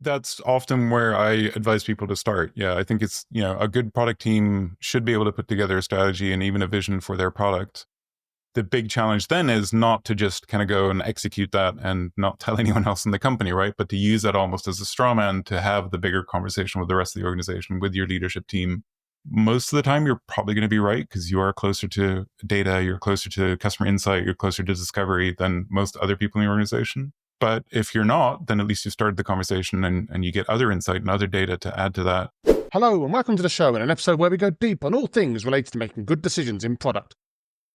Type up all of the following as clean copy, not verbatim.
That's often where I advise people to start. Yeah, I think it's, a good product team should be able to put together a strategy and even a vision for their product. The big challenge then is not to just kind of go and execute that and not tell anyone else in the company, right? But to use that almost as a straw man to have the bigger conversation with the rest of the organization, with your leadership team. Most of the time, you're probably going to be right because you are closer to data, you're closer to customer insight, you're closer to discovery than most other people in the organization. But if you're not, then at least you started the conversation and you get other insight and other data to add to that. Hello and welcome to the show, in an episode where we go deep on all things related to making good decisions in product.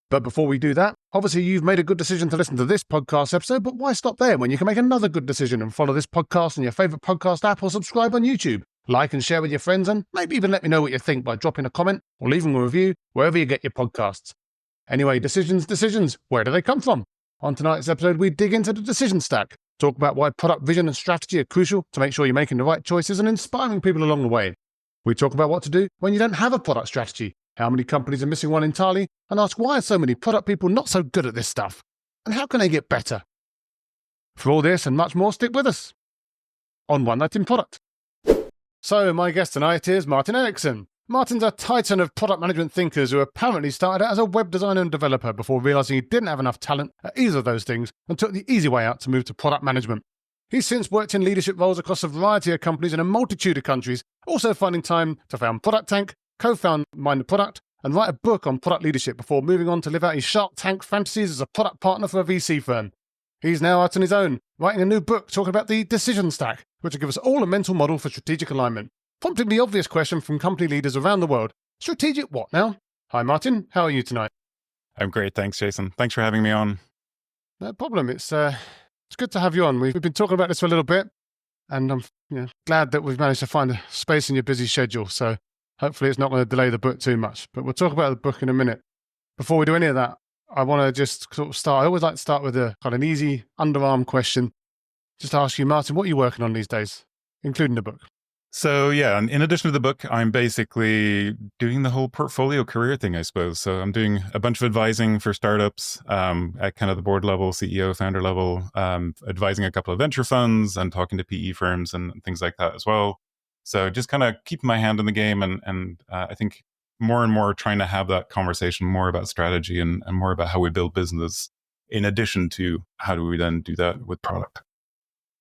But before we do that, obviously you've made a good decision to listen to this podcast episode, but why stop there when you can make another good decision and follow this podcast on your favourite podcast app or subscribe on YouTube? Like and share with your friends and maybe even let me know what you think by dropping a comment or leaving a review wherever you get your podcasts. Anyway, decisions, where do they come from? On tonight's episode, we dig into the decision stack, talk about why product vision and strategy are crucial to make sure you're making the right choices and inspiring people along the way. We talk about what to do when you don't have a product strategy, how many companies are missing one entirely, and ask why are so many product people not so good at this stuff, and how can they get better? For all this and much more, stick with us on One Night in Product. So my guest tonight is Martin Eriksson. Martin's a titan of product management thinkers who apparently started out as a web designer and developer before realising he didn't have enough talent at either of those things and took the easy way out to move to product management. He's since worked in leadership roles across a variety of companies in a multitude of countries, also finding time to found Product Tank, co-found Mind the Product, and write a book on product leadership before moving on to live out his Shark Tank fantasies as a product partner for a VC firm. He's now out on his own, writing a new book talking about the decision stack, which will give us all a mental model for strategic alignment, prompting the obvious question from company leaders around the world: strategic what now? Hi Martin, how are you tonight? I'm great, thanks Jason. Thanks for having me on. No problem, it's good to have you on. We've been talking about this for a little bit, and I'm glad that we've managed to find a space in your busy schedule, so hopefully it's not going to delay the book too much. But we'll talk about the book in a minute. Before we do any of that, I want to just sort of start. I always like to start with a kind of an easy underarm question. Just ask you, Martin, what are you working on these days, including the book? So yeah, in addition to the book, I'm basically doing the whole portfolio career thing, I suppose. So I'm doing a bunch of advising for startups at kind of the board level, CEO, founder level, advising a couple of venture funds and talking to PE firms and things like that as well. So just kind of keeping my hand in the game and I think more and more trying to have that conversation more about strategy and more about how we build business in addition to how do we then do that with product.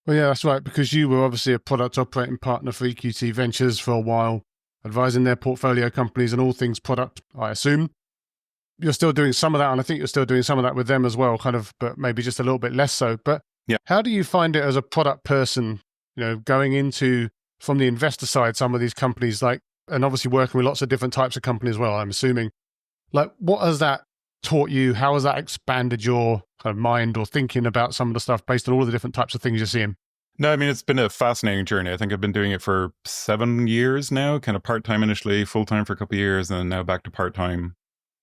Well, yeah, that's right, because you were obviously a product operating partner for EQT Ventures for a while, advising their portfolio companies on all things product, I assume. You're still doing some of that, and I think you're still doing some of that with them as well, kind of, but maybe just a little bit less so. But yeah, how do you find it as a product person, going into, from the investor side, some of these companies, and obviously working with lots of different types of companies as well, I'm assuming. What has that taught you? How has that expanded your kind of mind or thinking about some of the stuff based on all the different types of things you're seeing? No, I mean, it's been a fascinating journey. I think I've been doing it for 7 years now, kind of part-time initially, full-time for a couple of years, and then now back to part-time.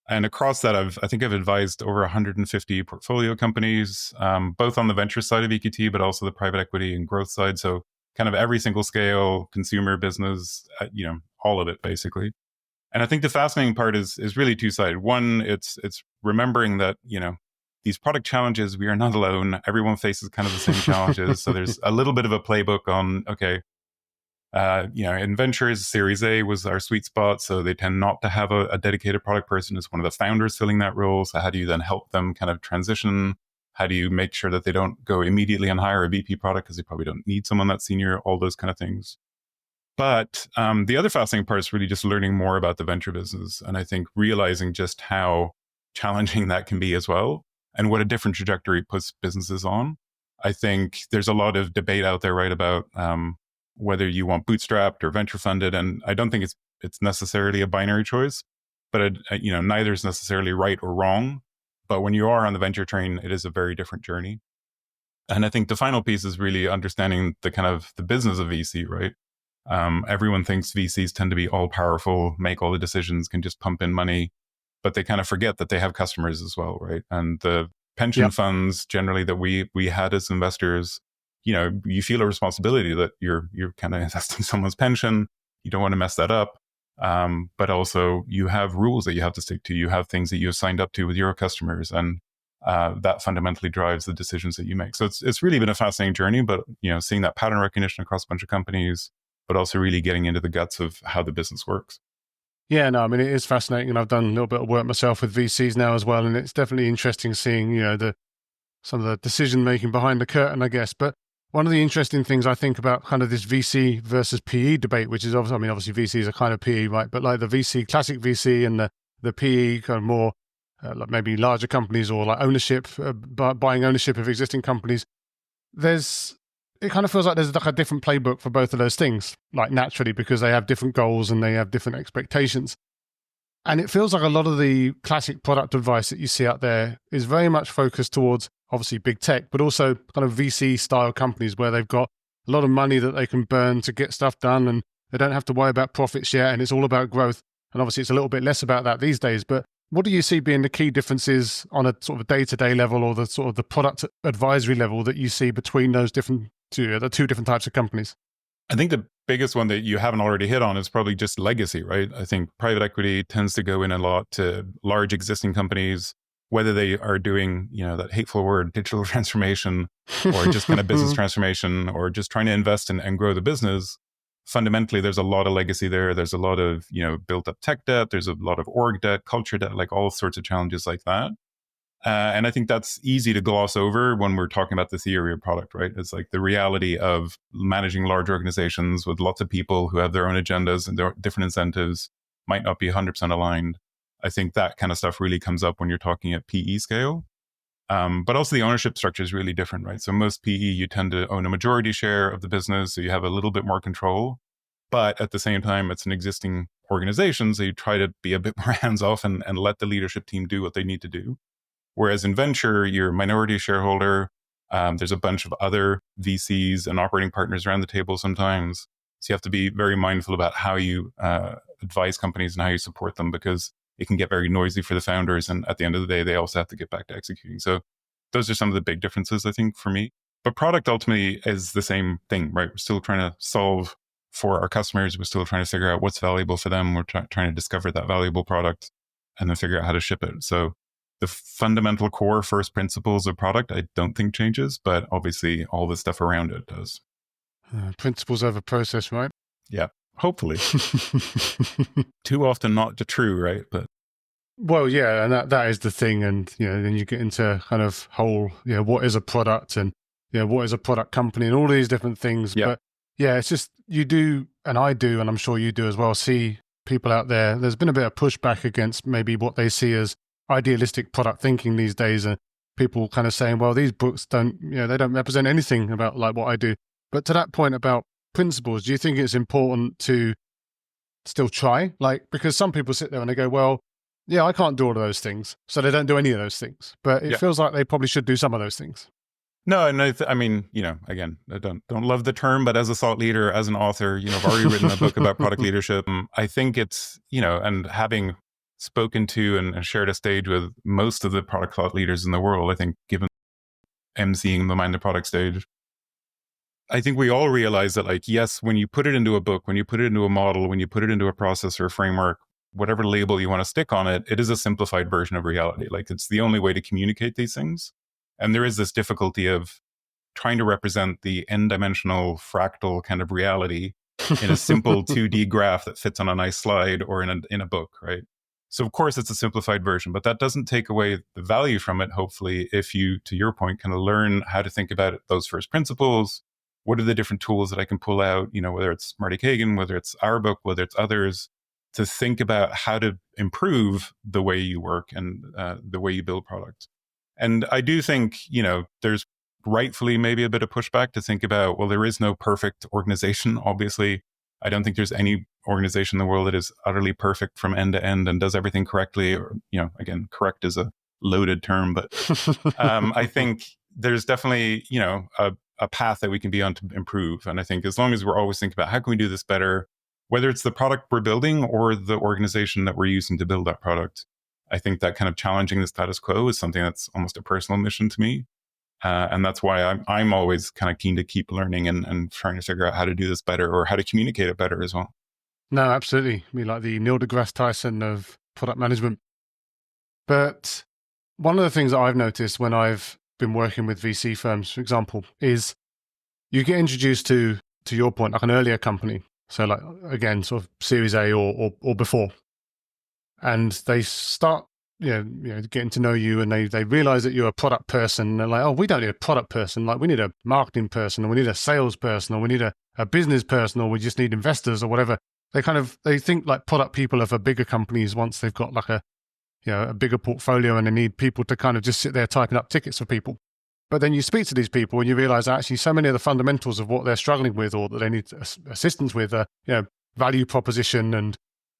And across that, I think I've advised over 150 portfolio companies, both on the venture side of EQT, but also the private equity and growth side. So kind of every single scale, consumer, business, all of it basically. And I think the fascinating part is really two-sided. One, it's remembering that, these product challenges, we are not alone. Everyone faces kind of the same challenges. So there's a little bit of a playbook on, in ventures, Series A was our sweet spot. So they tend not to have a dedicated product person. It's one of the founders filling that role. So how do you then help them kind of transition? How do you make sure that they don't go immediately and hire a VP product because they probably don't need someone that senior, all those kind of things. But the other fascinating part is really just learning more about the venture business. And I think realizing just how challenging that can be as well, and what a different trajectory it puts businesses on. I think there's a lot of debate out there, right, about whether you want bootstrapped or venture funded. And I don't think it's necessarily a binary choice, but neither is necessarily right or wrong. But when you are on the venture train, it is a very different journey. And I think the final piece is really understanding the kind of the business of VC, right? Everyone thinks VCs tend to be all powerful, make all the decisions, can just pump in money, but they kind of forget that they have customers as well, right? And the pension funds generally that we had as investors, you feel a responsibility that you're kind of investing someone's pension. You don't want to mess that up. But also you have rules that you have to stick to. You have things that you have signed up to with your customers. And that fundamentally drives the decisions that you make. So it's really been a fascinating journey, but seeing that pattern recognition across a bunch of companies, but also really getting into the guts of how the business works. Yeah, no, I mean, it is fascinating. And I've done a little bit of work myself with VCs now as well. And it's definitely interesting seeing, some of the decision making behind the curtain, I guess. But one of the interesting things I think about kind of this VC versus PE debate, which is obviously VCs are kind of PE, right? But like the VC, classic VC and the PE kind of more like maybe larger companies or like ownership, buying ownership of existing companies. It kind of feels like there's like a different playbook for both of those things, like naturally, because they have different goals and they have different expectations. And it feels like a lot of the classic product advice that you see out there is very much focused towards obviously big tech, but also kind of VC style companies where they've got a lot of money that they can burn to get stuff done and they don't have to worry about profits yet. And it's all about growth. And obviously it's a little bit less about that these days. But what do you see being the key differences on a sort of day-to-day level or the sort of the product advisory level that you see between those the two different types of companies? I think the biggest one that you haven't already hit on is probably just legacy, right? I think private equity tends to go in a lot to large existing companies, whether they are doing, that hateful word, digital transformation, or just kind of business transformation, or just trying to invest and grow the business. Fundamentally, there's a lot of legacy there. There's a lot of, built up tech debt. There's a lot of org debt, culture debt, like all sorts of challenges like that. And I think that's easy to gloss over when we're talking about the theory of product, right? It's like the reality of managing large organizations with lots of people who have their own agendas and their different incentives might not be 100% aligned. I think that kind of stuff really comes up when you're talking at PE scale. But also the ownership structure is really different, right? So most PE, you tend to own a majority share of the business, so you have a little bit more control. But at the same time, it's an existing organization, so you try to be a bit more hands-off and let the leadership team do what they need to do. Whereas in venture, you're a minority shareholder. There's a bunch of other VCs and operating partners around the table sometimes. So you have to be very mindful about how you advise companies and how you support them, because it can get very noisy for the founders. And at the end of the day, they also have to get back to executing. So those are some of the big differences, I think, for me. But product ultimately is the same thing, right? We're still trying to solve for our customers. We're still trying to figure out what's valuable for them. We're trying to discover that valuable product and then figure out how to ship it. So the fundamental core first principles of product, I don't think changes, but obviously all the stuff around it does. Principles over process, right? Yeah, hopefully. Too often not true, right? But well, yeah, and that is the thing. And, then you get into kind of whole, what is a product and, what is a product company and all these different things. Yeah. But yeah, it's just you do, and I do, and I'm sure you do as well, see people out there. There's been a bit of pushback against maybe what they see as idealistic product thinking these days, and people kind of saying, well, these books don't, they don't represent anything about like what I do. But to that point about principles, do you think it's important to still try? Like, because some people sit there and they go, well, yeah, I can't do all of those things, so they don't do any of those things. But it feels like they probably should do some of those things. No, and I mean, again, I don't love the term, but as a thought leader, as an author, I've already written a book about product leadership. I think it's, and having spoken to and shared a stage with most of the product thought leaders in the world, I think, given emceeing the Mind the Product stage, I think we all realize that, like, yes, when you put it into a book, when you put it into a model, when you put it into a process or a framework, whatever label you want to stick on it, it is a simplified version of reality. Like, it's the only way to communicate these things. And there is this difficulty of trying to represent the n-dimensional fractal kind of reality in a simple 2D graph that fits on a nice slide or in a book, right? So of course it's a simplified version, but that doesn't take away the value from it, hopefully, if you, to your point, kind of learn how to think about those first principles. What are the different tools that I can pull out, whether it's Marty Kagan, whether it's our book, whether it's others, to think about how to improve the way you work and the way you build products. And I do think, there's rightfully maybe a bit of pushback to think about, well, there is no perfect organization, obviously. I don't think there's any organization in the world that is utterly perfect from end to end and does everything correctly. Or, again, correct is a loaded term, but I think there's definitely, a path that we can be on to improve. And I think as long as we're always thinking about how can we do this better, whether it's the product we're building or the organization that we're using to build that product, I think that kind of challenging the status quo is something that's almost a personal mission to me. And that's why I'm always kind of keen to keep learning and trying to figure out how to do this better or how to communicate it better as well. No, absolutely. I mean, like the Neil deGrasse Tyson of product management. But one of the things that I've noticed when I've been working with VC firms, for example, is you get introduced to your point, like an earlier company. So like, again, sort of Series A or before. And they start, getting to know you, and they realize that you're a product person. And they're like, oh, we don't need a product person. Like, we need a marketing person, or we need a sales person, or we need a business person, or we just need investors or whatever. They think like product people are for bigger companies once they've got like a bigger portfolio, and they need people to kind of just sit there typing up tickets for people. But then you speak to these people and you realize actually so many of the fundamentals of what they're struggling with or that they need assistance with are, value proposition and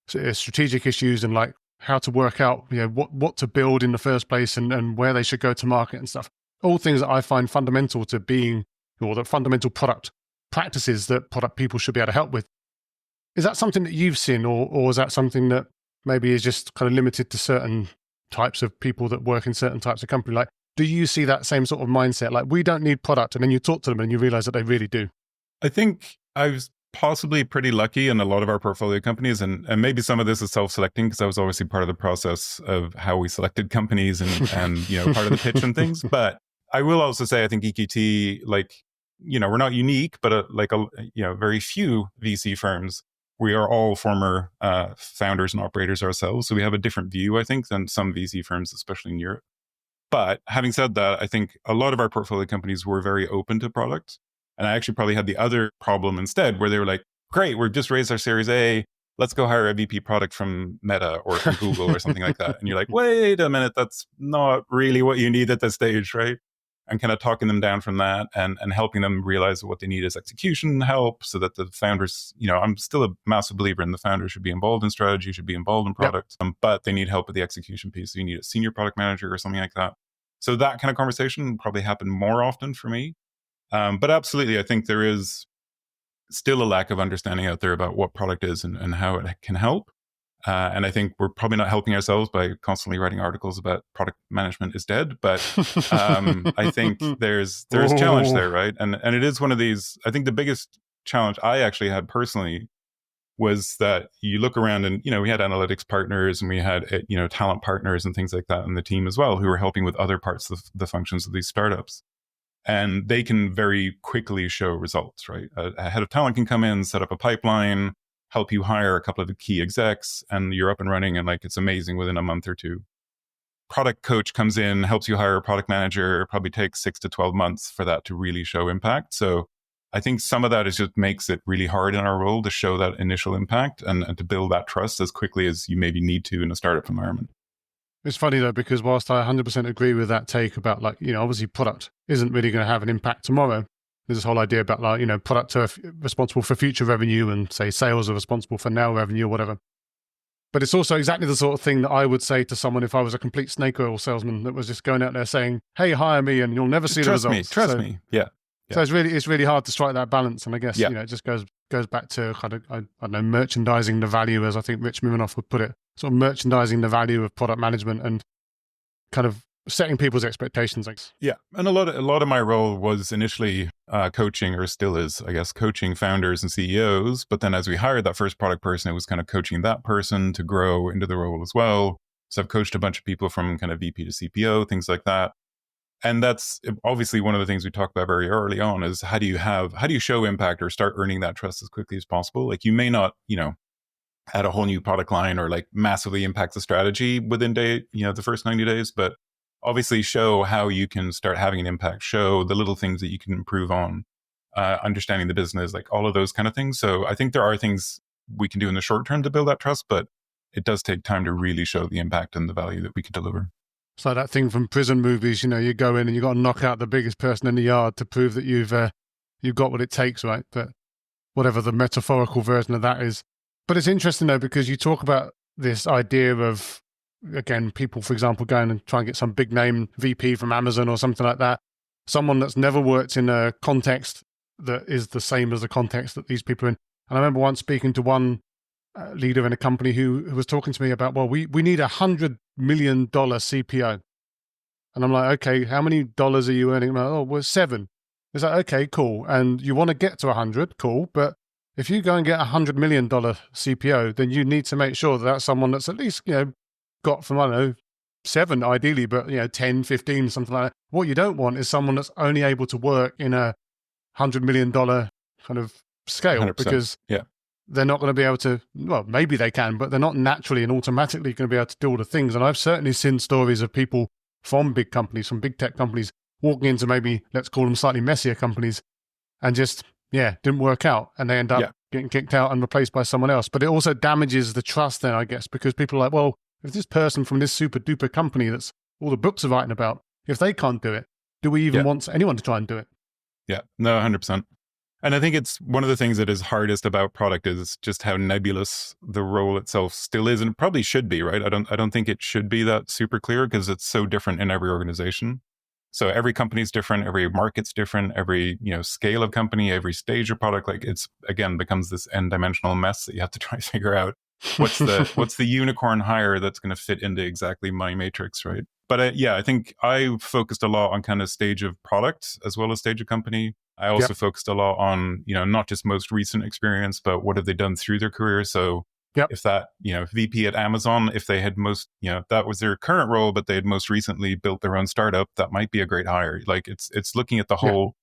strategic issues, and like how to work out, what to build in the first place, and where they should go to market and stuff. All things that I find fundamental to being, or the fundamental product practices that product people should be able to help with. Is that something that you've seen, or is that something that maybe is just kind of limited to certain types of people that work in certain types of company? Like, do you see that same sort of mindset? Like, we don't need product, and then you talk to them and you realize that they really do. I think I was possibly pretty lucky in a lot of our portfolio companies, and maybe some of this is self-selecting because I was obviously part of the process of how we selected companies and part of the pitch and things. But I will also say I think EQT, we're not unique, but very few VC firms, we are all former founders and operators ourselves. So we have a different view, I think, than some VC firms, especially in Europe. But having said that, I think a lot of our portfolio companies were very open to product. And I actually probably had the other problem instead, where they were like, great, we've just raised our Series A. Let's go hire a VP product from Meta or from Google or something like that. And you're like, wait a minute, that's not really what you need at this stage, right? And kind of talking them down from that and helping them realize that what they need is execution help, so that the founders, I'm still a massive believer in the founders should be involved in strategy, should be involved in product, but they need help with the execution piece. So you need a senior product manager or something like that. So that kind of conversation probably happened more often for me. But absolutely, I think there is still a lack of understanding out there about what product is and how it can help. And I think we're probably not helping ourselves by constantly writing articles about product management is dead. But I think there's a challenge there, right? And it is one of these, I think the biggest challenge I actually had personally was that you look around and, we had analytics partners and we had, talent partners and things like that in the team as well, who were helping with other parts of the functions of these startups. And they can very quickly show results, right? A head of talent can come in, set up a pipeline, help you hire a couple of the key execs, and you're up and running, and it's amazing within a month or two. Product coach comes in, helps you hire a product manager. It probably takes 6 to 12 months for that to really show impact. So I think some of that is just makes it really hard in our role to show that initial impact and to build that trust as quickly as you maybe need to in a startup environment. It's funny though, because whilst I 100% agree with that take about obviously product isn't really going to have an impact tomorrow. There's this whole idea about product are responsible for future revenue, and say sales are responsible for now revenue or whatever. But it's also exactly the sort of thing that I would say to someone if I was a complete snake oil salesman that was just going out there saying, hey, hire me and you'll never see the results. Trust me. Yeah. So it's really hard to strike that balance. And I guess, it just goes back to kind of, I don't know, merchandising the value, as I think Rich Miminoff would put it, sort of merchandising the value of product management and kind of setting people's expectations. Yeah. And a lot of my role was initially coaching, or still is, I guess, coaching founders and CEOs. But then as we hired that first product person, it was kind of coaching that person to grow into the role as well. So I've coached a bunch of people from kind of VP to CPO, things like that. And that's obviously one of the things we talked about very early on is how do you show impact or start earning that trust as quickly as possible? Like, you may not, add a whole new product line or massively impact the strategy within the first 90 days, but obviously show how you can start having an impact, show the little things that you can improve on, understanding the business, all of those kind of things. So I think there are things we can do in the short term to build that trust, but it does take time to really show the impact and the value that we can deliver. It's like that thing from prison movies, you go in and you got to knock out the biggest person in the yard to prove that you've got what it takes, right? But whatever the metaphorical version of that is. But it's interesting though, because you talk about this idea of, again, people, for example, going and try and get some big name VP from Amazon or something like that, someone that's never worked in a context that is the same as the context that these people are in. And I remember once speaking to one leader in a company who was talking to me about, well, we need $100 million CPO. And I'm like, okay, how many dollars are you earning? I'm like, oh, well, 7. It's like, okay, cool. And you want to get to 100, cool. But if you go and get $100 million CPO, then you need to make sure that that's someone that's at least, got from, I don't know, 7 ideally, but 10, 15, something like that. What you don't want is someone that's only able to work in a $100 million kind of scale, 100%. because Yeah. they're not going to be able to, well, maybe they can, but they're not naturally and automatically going to be able to do all the things. And I've certainly seen stories of people from big companies, from big tech companies, walking into maybe, let's call them slightly messier companies, and just, didn't work out. And they end up Yeah. getting kicked out and replaced by someone else. But it also damages the trust then, I guess, because people are like, well, if this person from this super duper company that's all the books are writing about, if they can't do it, do we even want anyone to try and do it? Yeah, no, 100%. And I think it's one of the things that is hardest about product is just how nebulous the role itself still is, and it probably should be, right? I don't think it should be that super clear because it's so different in every organization. So every company's different, every market's different, every scale of company, every stage of product, like it's again becomes this n-dimensional mess that you have to try to figure out what's the unicorn hire that's going to fit into exactly my matrix, right? But I think I focused a lot on kind of stage of product as well as stage of company. I also focused a lot on, not just most recent experience, but what have they done through their career. So if that, VP at Amazon, if they had that was their current role, but they had most recently built their own startup, that might be a great hire. Like it's looking at the whole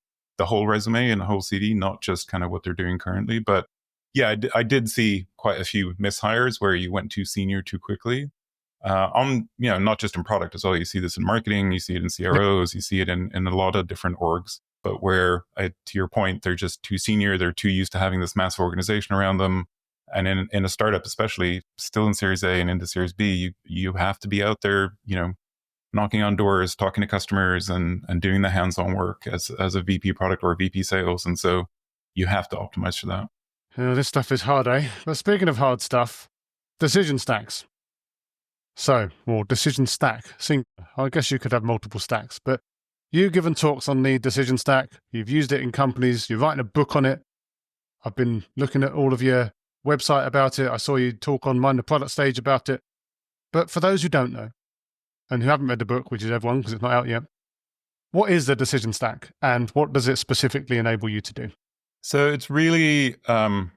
resume and the whole CD, not just kind of what they're doing currently. But I did see quite a few mishires where you went too senior too quickly. Not just in product as well. You see this in marketing, you see it in CROs, you see it in a lot of different orgs. But where, to your point, they're just too senior, they're too used to having this massive organization around them. And in a startup, especially still in Series A and into Series B, you have to be out there, knocking on doors, talking to customers, and doing the hands-on work as a VP product or VP sales. And so you have to optimize for that. This stuff is hard, eh? But speaking of hard stuff, decision stacks. So, or decision stack. I guess you could have multiple stacks, but you've given talks on the decision stack. You've used it in companies. You're writing a book on it. I've been looking at all of your website about it. I saw you talk on Mind the Product Stage about it. But for those who don't know and who haven't read the book, which is everyone because it's not out yet, what is the decision stack and what does it specifically enable you to do? So it's really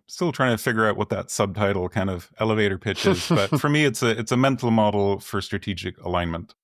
still trying to figure out what that subtitle kind of elevator pitch is. But for me, it's a mental model for strategic alignment.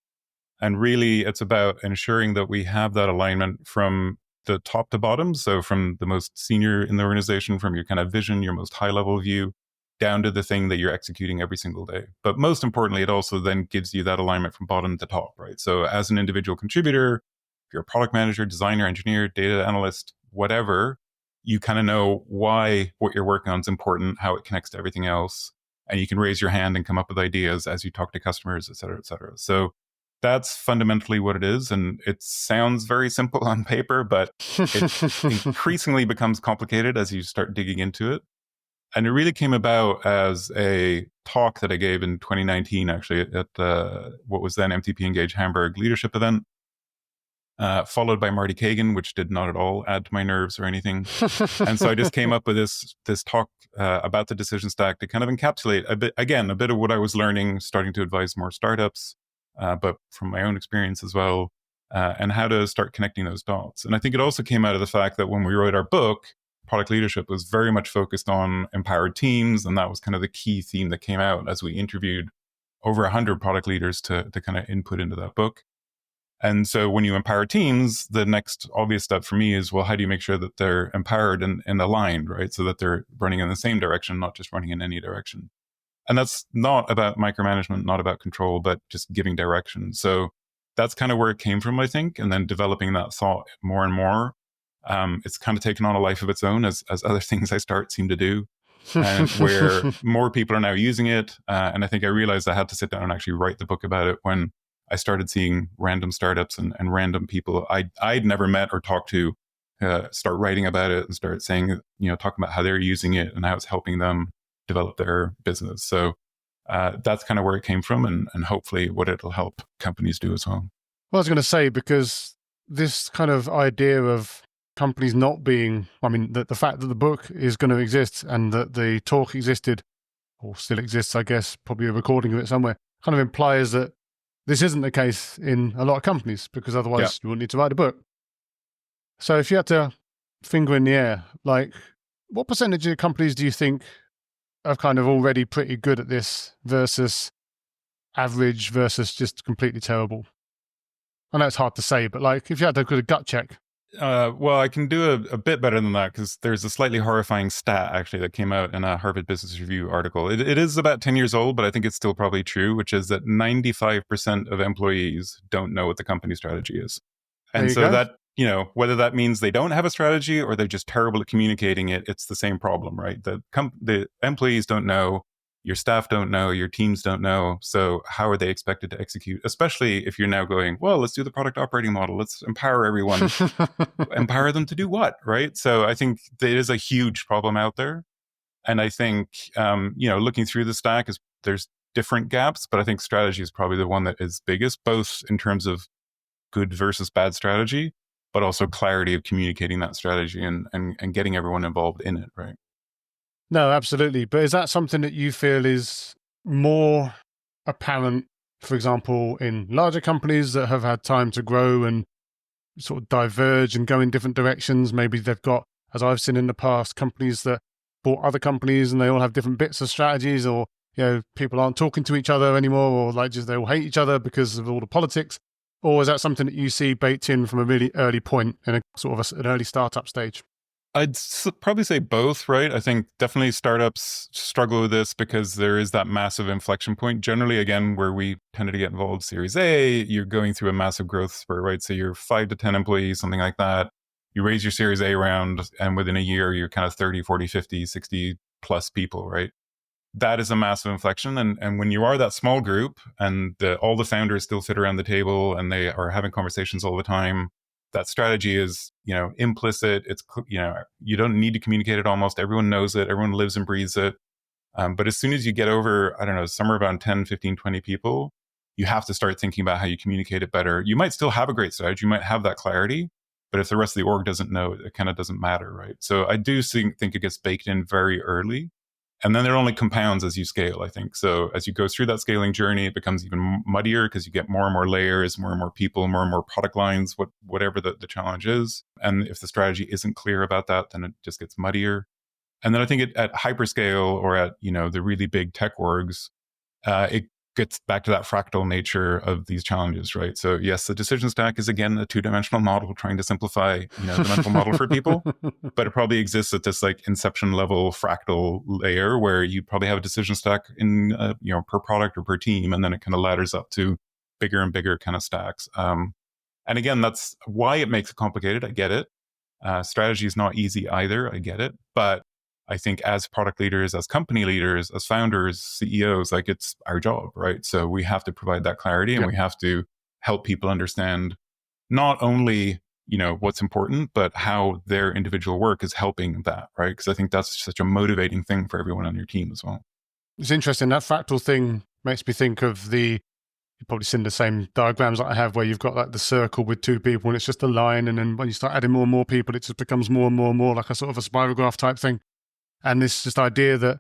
And really, it's about ensuring that we have that alignment from the top to bottom. So from the most senior in the organization, from your kind of vision, your most high level view, down to the thing that you're executing every single day. But most importantly, it also then gives you that alignment from bottom to top, right? So as an individual contributor, if you're a product manager, designer, engineer, data analyst, whatever, you kind of know why what you're working on is important, how it connects to everything else. And you can raise your hand and come up with ideas as you talk to customers, et cetera, et cetera. So that's fundamentally what it is. And it sounds very simple on paper, but it increasingly becomes complicated as you start digging into it. And it really came about as a talk that I gave in 2019, actually, at what was then MTP Engage Hamburg leadership event, followed by Marty Kagan, which did not at all add to my nerves or anything. And so I just came up with this talk about the decision stack to kind of encapsulate a bit of what I was learning, starting to advise more startups, but from my own experience as well, and how to start connecting those dots. And I think it also came out of the fact that when we wrote our book, product leadership was very much focused on empowered teams. And that was kind of the key theme that came out as we interviewed over 100 product leaders to kind of input into that book. And so when you empower teams, the next obvious step for me is, well, how do you make sure that they're empowered and aligned, right? So that they're running in the same direction, not just running in any direction. And that's not about micromanagement, not about control, but just giving direction. So that's kind of where it came from, I think. And then developing that thought more and more. It's kind of taken on a life of its own, as other things I start seem to do, and where more people are now using it. And I think I realized I had to sit down and actually write the book about it when I started seeing random startups and random people I'd never met or talked to start writing about it and start saying, talking about how they're using it and how it's helping them develop their business. So that's kind of where it came from, and hopefully what it'll help companies do as well. Well, I was going to say, because this kind of idea of companies not being, the fact that the book is going to exist and that the talk existed, or still exists, I guess, probably a recording of it somewhere, kind of implies that this isn't the case in a lot of companies, because otherwise you wouldn't need to write a book. So if you had to finger in the air, like, what percentage of companies do you think are kind of already pretty good at this versus average versus just completely terrible? I know it's hard to say, but like if you had to do a gut check. Well, I can do a bit better than that because there's a slightly horrifying stat actually that came out in a Harvard Business Review article. It is about 10 years old, but I think it's still probably true, which is that 95% of employees don't know what the company strategy is. There And you so go. that, whether that means they don't have a strategy or they're just terrible at communicating it, it's the same problem, right? The employees don't know, your staff don't know, your teams don't know. So how are they expected to execute? Especially if you're now going, well, let's do the product operating model. Let's empower everyone. Empower them to do what, right? So I think there is a huge problem out there. And I think, looking through the stack there's different gaps, but I think strategy is probably the one that is biggest, both in terms of good versus bad strategy, but also clarity of communicating that strategy and getting everyone involved in it, right? No, absolutely. But is that something that you feel is more apparent, for example, in larger companies that have had time to grow and sort of diverge and go in different directions? Maybe they've got, as I've seen in the past, companies that bought other companies and they all have different bits of strategies, or people aren't talking to each other anymore, or like just they all hate each other because of all the politics. Or is that something that you see baked in from a really early point in a sort of an early startup stage? I'd probably say both, right? I think definitely startups struggle with this because there is that massive inflection point. Generally, again, where we tended to get involved, Series A, you're going through a massive growth spurt, right? So you're 5 to 10 employees, something like that. You raise your Series A round, and within a year, you're kind of 30, 40, 50, 60 plus people, right? That is a massive inflection. And when you are that small group and all the founders still sit around the table and they are having conversations all the time, that strategy is, implicit. It's, you don't need to communicate it almost. Everyone knows it. Everyone lives and breathes it. But as soon as you get over, I don't know, somewhere around 10, 15, 20 people, you have to start thinking about how you communicate it better. You might still have a great strategy. You might have that clarity. But if the rest of the org doesn't know, it kind of doesn't matter, right? So I do think it gets baked in very early. And then it only compounds as you scale, I think. So as you go through that scaling journey, it becomes even muddier because you get more and more layers, more and more people, more and more product lines, whatever the challenge is. And if the strategy isn't clear about that, then it just gets muddier. And then I think at hyperscale or at, the really big tech orgs, it gets back to that fractal nature of these challenges, right? So yes, the decision stack is again a two-dimensional model trying to simplify, the mental model for people, but it probably exists at this like inception level fractal layer where you probably have a decision stack in, per product or per team, and then it kind of ladders up to bigger and bigger kind of stacks. And again, that's why it makes it complicated. I get it. Strategy is not easy either. I get it, but I think as product leaders, as company leaders, as founders, CEOs, like it's our job, right? So we have to provide that clarity and we have to help people understand not only, what's important, but how their individual work is helping that, right? Because I think that's such a motivating thing for everyone on your team as well. It's interesting. That fractal thing makes me think of you've probably seen the same diagrams that I have where you've got like the circle with two people and it's just a line. And then when you start adding more and more people, it just becomes more and more and more like a sort of a spiral graph type thing. And this just idea that,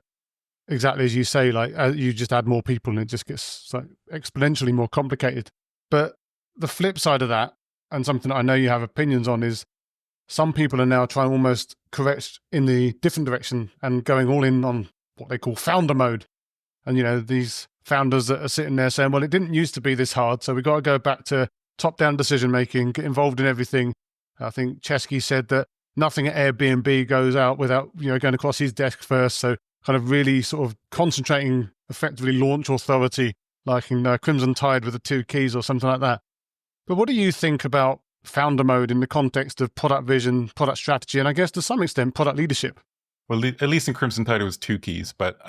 exactly as you say, like you just add more people and it just gets like exponentially more complicated. But the flip side of that, and something that I know you have opinions on, is some people are now trying almost correct in the different direction and going all in on what they call founder mode. And, these founders that are sitting there saying, well, it didn't used to be this hard, so we've got to go back to top-down decision-making, get involved in everything. I think Chesky said that nothing at Airbnb goes out without, going across his desk first. So kind of really sort of concentrating, effectively launch authority, like in Crimson Tide with the 2 keys or something like that. But what do you think about founder mode in the context of product vision, product strategy, and I guess to some extent product leadership? Well, at least in Crimson Tide, it was 2 keys. But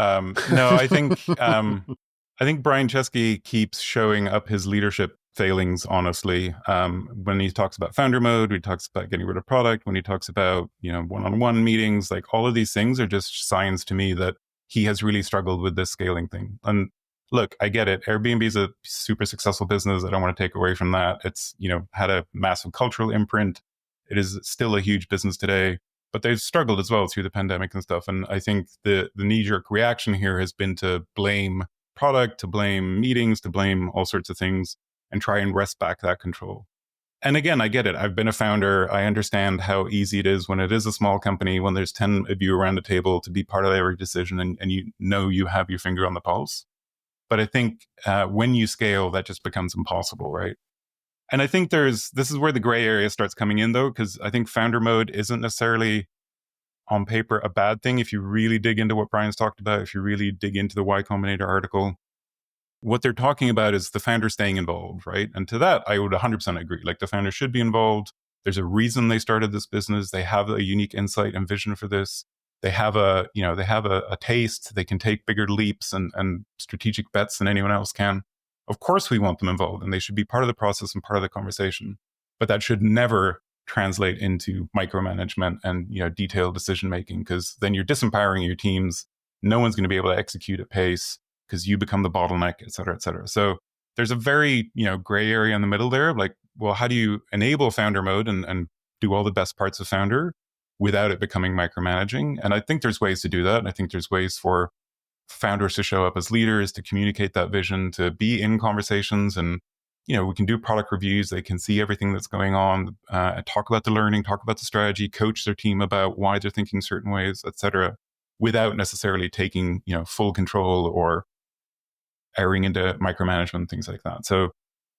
no, I think Brian Chesky keeps showing up his leadership failings, honestly. When he talks about founder mode, when he talks about getting rid of product, when he talks about, one-on-one meetings, like all of these things are just signs to me that he has really struggled with this scaling thing. And look, I get it. Airbnb is a super successful business. I don't want to take away from that. It's, had a massive cultural imprint. It is still a huge business today, but they've struggled as well through the pandemic and stuff. And I think the knee-jerk reaction here has been to blame product, to blame meetings, to blame all sorts of things, and try and wrest back that control. And again, I get it. I've been a founder. I understand how easy it is when it is a small company, when there's 10 of you around the table to be part of every decision and you have your finger on the pulse. But I think when you scale, that just becomes impossible, right? And I think this is where the gray area starts coming in, though, because I think founder mode isn't necessarily on paper a bad thing. If you really dig into what Brian's talked about, if you really dig into the Y Combinator article, what they're talking about is the founder staying involved, right? And to that, I would 100% agree. Like, the founder should be involved. There's a reason they started this business. They have a unique insight and vision for this. They have a taste. They can take bigger leaps and strategic bets than anyone else can. Of course, we want them involved, and they should be part of the process and part of the conversation. But that should never translate into micromanagement and detailed decision making, because then you're disempowering your teams. No one's going to be able to execute at pace because you become the bottleneck, et cetera, et cetera. So there's a very gray area in the middle there. Like, well, how do you enable founder mode and do all the best parts of founder without it becoming micromanaging? And I think there's ways to do that. And I think there's ways for founders to show up as leaders, to communicate that vision, to be in conversations. And we can do product reviews. They can see everything that's going on, talk about the learning, talk about the strategy, coach their team about why they're thinking certain ways, et cetera, without necessarily taking full control or erring into micromanagement, things like that. So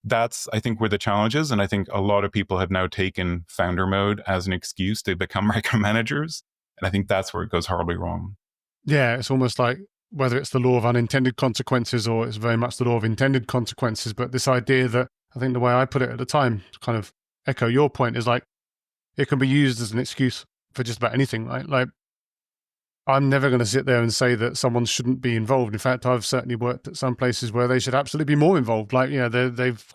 that's, I think, where the challenge is. And I think a lot of people have now taken founder mode as an excuse to become micromanagers. And I think that's where it goes horribly wrong. Yeah, it's almost like whether it's the law of unintended consequences or it's very much the law of intended consequences. But this idea that, I think the way I put it at the time, to kind of echo your point, is like, it can be used as an excuse for just about anything, right? Like, I'm never going to sit there and say that someone shouldn't be involved. In fact, I've certainly worked at some places where they should absolutely be more involved. Like, they've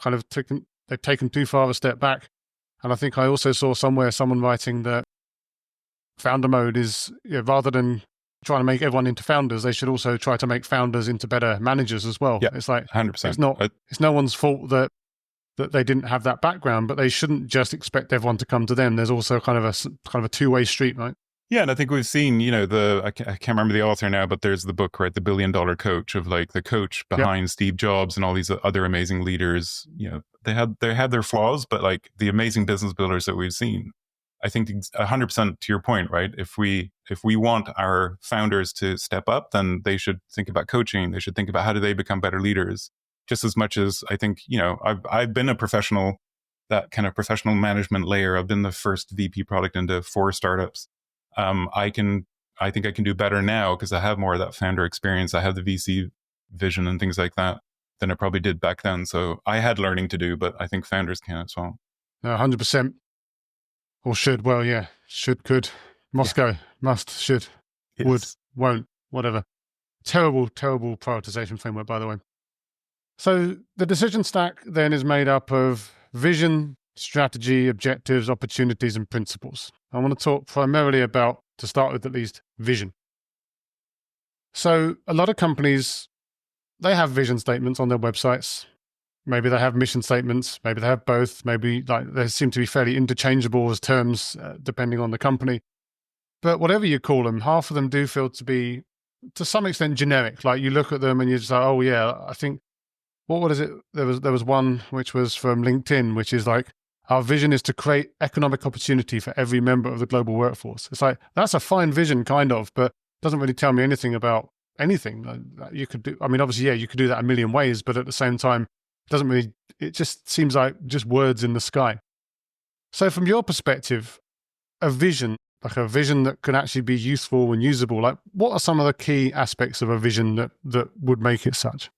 taken too far a step back. And I think I also saw somewhere someone writing that founder mode is, rather than trying to make everyone into founders, they should also try to make founders into better managers as well. Yeah, it's like 100%. It's no one's fault that they didn't have that background, but they shouldn't just expect everyone to come to them. There's also kind of a two-way street, right? Yeah, and I think we've seen, I can't remember the author now, but there's the book, right? The $1 Billion Coach, of like the coach behind Steve Jobs and all these other amazing leaders. They had their flaws, but like the amazing business builders that we've seen, I think 100% to your point, right? If we want our founders to step up, then they should think about coaching. They should think about how do they become better leaders, just as much as I think, I've been a professional, that kind of professional management layer. I've been the first VP product into 4 startups. I think I can do better now because I have more of that founder experience. I have the VC vision and things like that than I probably did back then. So I had learning to do, but I think founders can as well. No, 100%. Or should. Well, yeah. Should, could. Moscow. Must, should, would, won't, whatever. Terrible, terrible prioritization framework, by the way. So the decision stack then is made up of vision, strategy, objectives, opportunities, and principles. I want to talk primarily about, to start with at least, vision. So a lot of companies, they have vision statements on their websites. Maybe they have mission statements. Maybe they have both. Maybe they seem to be fairly interchangeable as terms, depending on the company. But whatever you call them, half of them do feel to be, to some extent, generic. Like, you look at them and you're just like, oh yeah, I think, what is it? There was one which was from LinkedIn, which is like, our vision is to create economic opportunity for every member of the global workforce. It's like, that's a fine vision, kind of, but doesn't really tell me anything about anything. You could do, I mean, obviously, yeah, you could do that a million ways, but at the same time, it just seems like just words in the sky. So from your perspective, a vision that can actually be useful and usable, like, what are some of the key aspects of a vision that would make it such?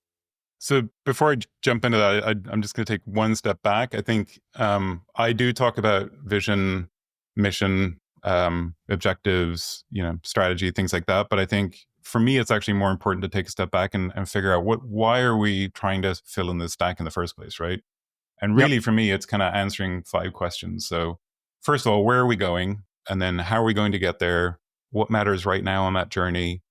So before I jump into that, I'm just going to take one step back. I think I do talk about vision, mission, objectives, strategy, things like that. But I think for me, it's actually more important to take a step back and figure out why are we trying to fill in this stack in the first place, right? And really, for me, it's kind of answering 5 questions. So first of all, where are we going? And then how are we going to get there? What matters right now on that journey?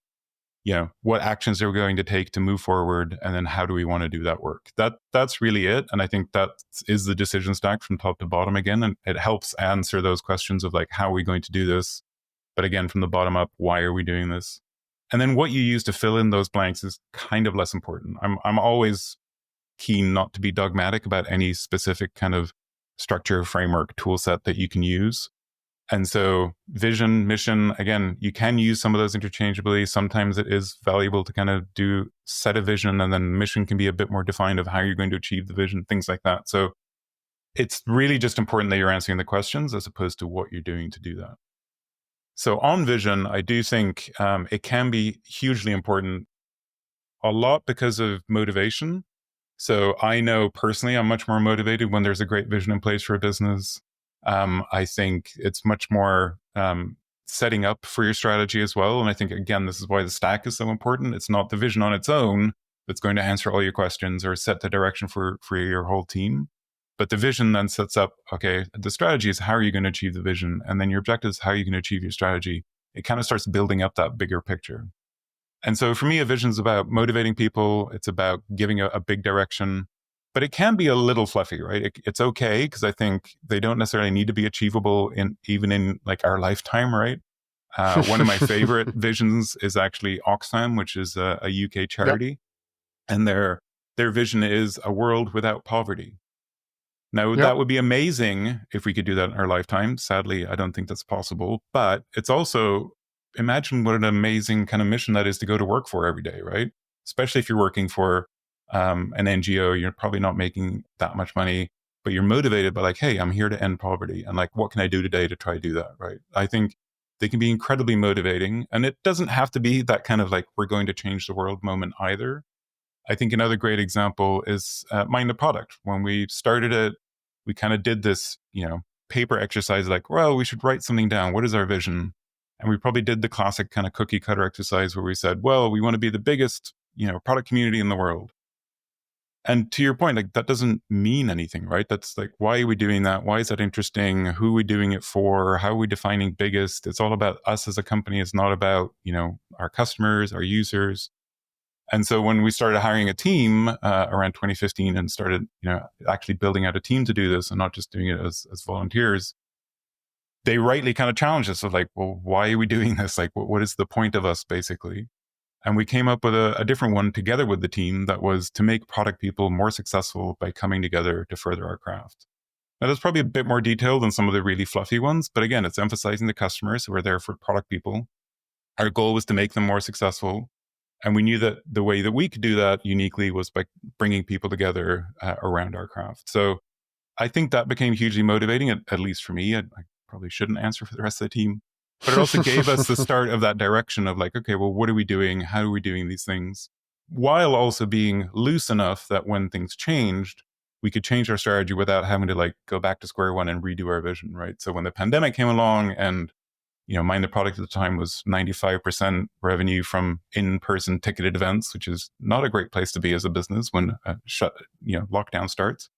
What actions are we going to take to move forward? And then how do we want to do that work? That's really it. And I think that is the decision stack from top to bottom again. And it helps answer those questions of like, how are we going to do this? But again, from the bottom up, why are we doing this? And then what you use to fill in those blanks is kind of less important. I'm always keen not to be dogmatic about any specific kind of structure, framework, tool set that you can use. And so vision, mission, again, you can use some of those interchangeably. Sometimes it is valuable to kind of set a vision, and then mission can be a bit more defined of how you're going to achieve the vision, things like that. So it's really just important that you're answering the questions as opposed to what you're doing to do that. So on vision, I do think it can be hugely important, a lot because of motivation. So I know personally, I'm much more motivated when there's a great vision in place for a business. I think it's much more setting up for your strategy as well. And I think, again, this is why the stack is so important. It's not the vision on its own that's going to answer all your questions or set the direction for your whole team. But the vision then sets up, okay, the strategy is how are you going to achieve the vision? And then your objective is how are you going to achieve your strategy? It kind of starts building up that bigger picture. And so for me, a vision is about motivating people. It's about giving a big direction, but it can be a little fluffy, right? It's okay because I think they don't necessarily need to be achievable even in like our lifetime, right? One of my favorite visions is actually Oxfam, which is a UK charity. Yep. And their vision is a world without poverty. Now, Yep. that would be amazing if we could do that in our lifetime. Sadly, I don't think that's possible. But it's also, imagine what an amazing kind of mission that is to go to work for every day, right? Especially if you're working for an NGO, you're probably not making that much money, but you're motivated by like, hey, I'm here to end poverty. And like, what can I do today to try to do that, right? I think they can be incredibly motivating. And it doesn't have to be that kind of like, we're going to change the world moment either. I think another great example is Mind the Product. When we started it, we kind of did this, paper exercise like, well, we should write something down. What is our vision? And we probably did the classic kind of cookie cutter exercise where we said, well, we want to be the biggest, product community in the world. And to your point, like that doesn't mean anything, right? That's like, why are we doing that? Why is that interesting? Who are we doing it for? How are we defining biggest? It's all about us as a company. It's not about, our customers, our users. And so when we started hiring a team around 2015 and started, actually building out a team to do this and not just doing it as volunteers, they rightly kind of challenged us of like, well, why are we doing this? Like, what is the point of us basically? And we came up with a different one together with the team that was to make product people more successful by coming together to further our craft. Now, that's probably a bit more detailed than some of the really fluffy ones, but again, it's emphasizing the customers who are there for product people. Our goal was to make them more successful. And we knew that the way that we could do that uniquely was by bringing people together around our craft. So I think that became hugely motivating, at least for me. I probably shouldn't answer for the rest of the team. But it also gave us the start of that direction of like, okay, well, what are we doing? How are we doing these things? While also being loose enough that when things changed, we could change our strategy without having to like go back to square one and redo our vision, right? So when the pandemic came along and Mind the Product at the time was 95% revenue from in-person ticketed events, which is not a great place to be as a business when lockdown starts.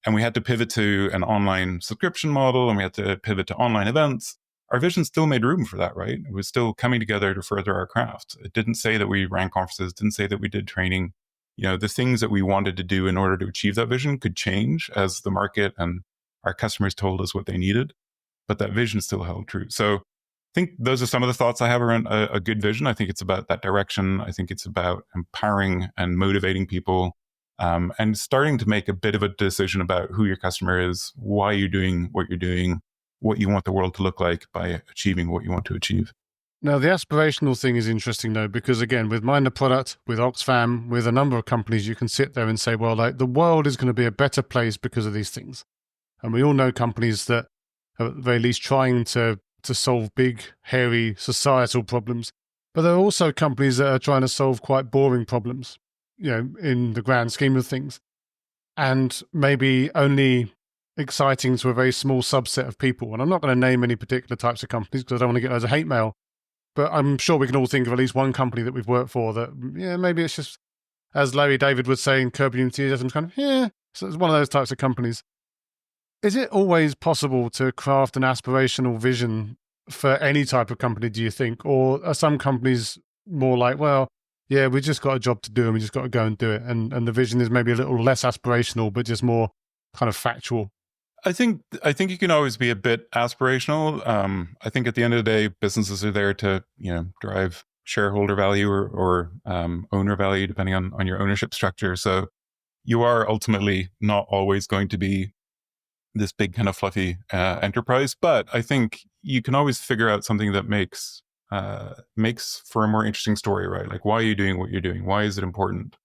And we had to pivot to an online subscription model, and we had to pivot to online events. Our vision still made room for that, right? It was still coming together to further our craft. It didn't say that we ran conferences, didn't say that we did training. The things that we wanted to do in order to achieve that vision could change as the market and our customers told us what they needed, but that vision still held true. So I think those are some of the thoughts I have around a good vision. I think it's about that direction. I think it's about empowering and motivating people and starting to make a bit of a decision about who your customer is, why you're doing, what you want the world to look like by achieving what you want to achieve. Now, the aspirational thing is interesting, though, because again, with Mind the Product, with Oxfam, with a number of companies, you can sit there and say, well, like the world is going to be a better place because of these things. And we all know companies that are at the very least trying to solve big, hairy societal problems. But there are also companies that are trying to solve quite boring problems, in the grand scheme of things. And maybe only exciting to a very small subset of people. And I'm not going to name any particular types of companies because I don't want to get loads of hate mail. But I'm sure we can all think of at least one company that we've worked for that, maybe it's just, as Larry David would say in Curb Your Enthusiasm, kind of, so it's one of those types of companies. Is it always possible to craft an aspirational vision for any type of company, do you think? Or are some companies more like, well, yeah, we just got a job to do and we just got to go and do it. And the vision is maybe a little less aspirational, but just more kind of factual. I think you can always be a bit aspirational. I think at the end of the day, businesses are there to, drive shareholder value or owner value, depending on your ownership structure. So you are ultimately not always going to be this big kind of fluffy enterprise. But I think you can always figure out something that makes for a more interesting story, right? Like, why are you doing what you're doing? Why is it important?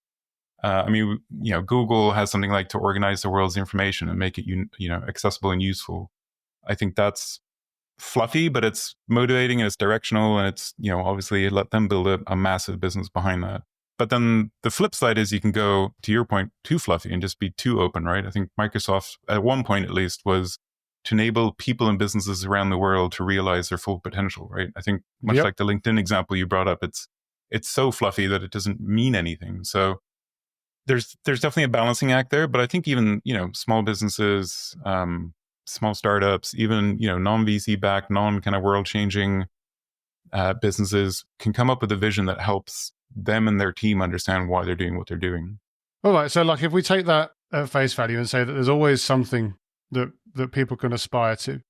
I mean, Google has something like to organize the world's information and make it, accessible and useful. I think that's fluffy, but it's motivating and it's directional, and it's, obviously let them build a massive business behind that. But then the flip side is you can go, to your point, too fluffy and just be too open, right? I think Microsoft, at one point at least, was to enable people and businesses around the world to realize their full potential, right? I think much like the LinkedIn example you brought up, it's so fluffy that it doesn't mean anything. So there's definitely a balancing act there, but I think even, small businesses, small startups, even, non-VC backed, non kind of world changing businesses can come up with a vision that helps them and their team understand why they're doing what they're doing. All right. So like if we take that at face value and say that there's always something that people can aspire to,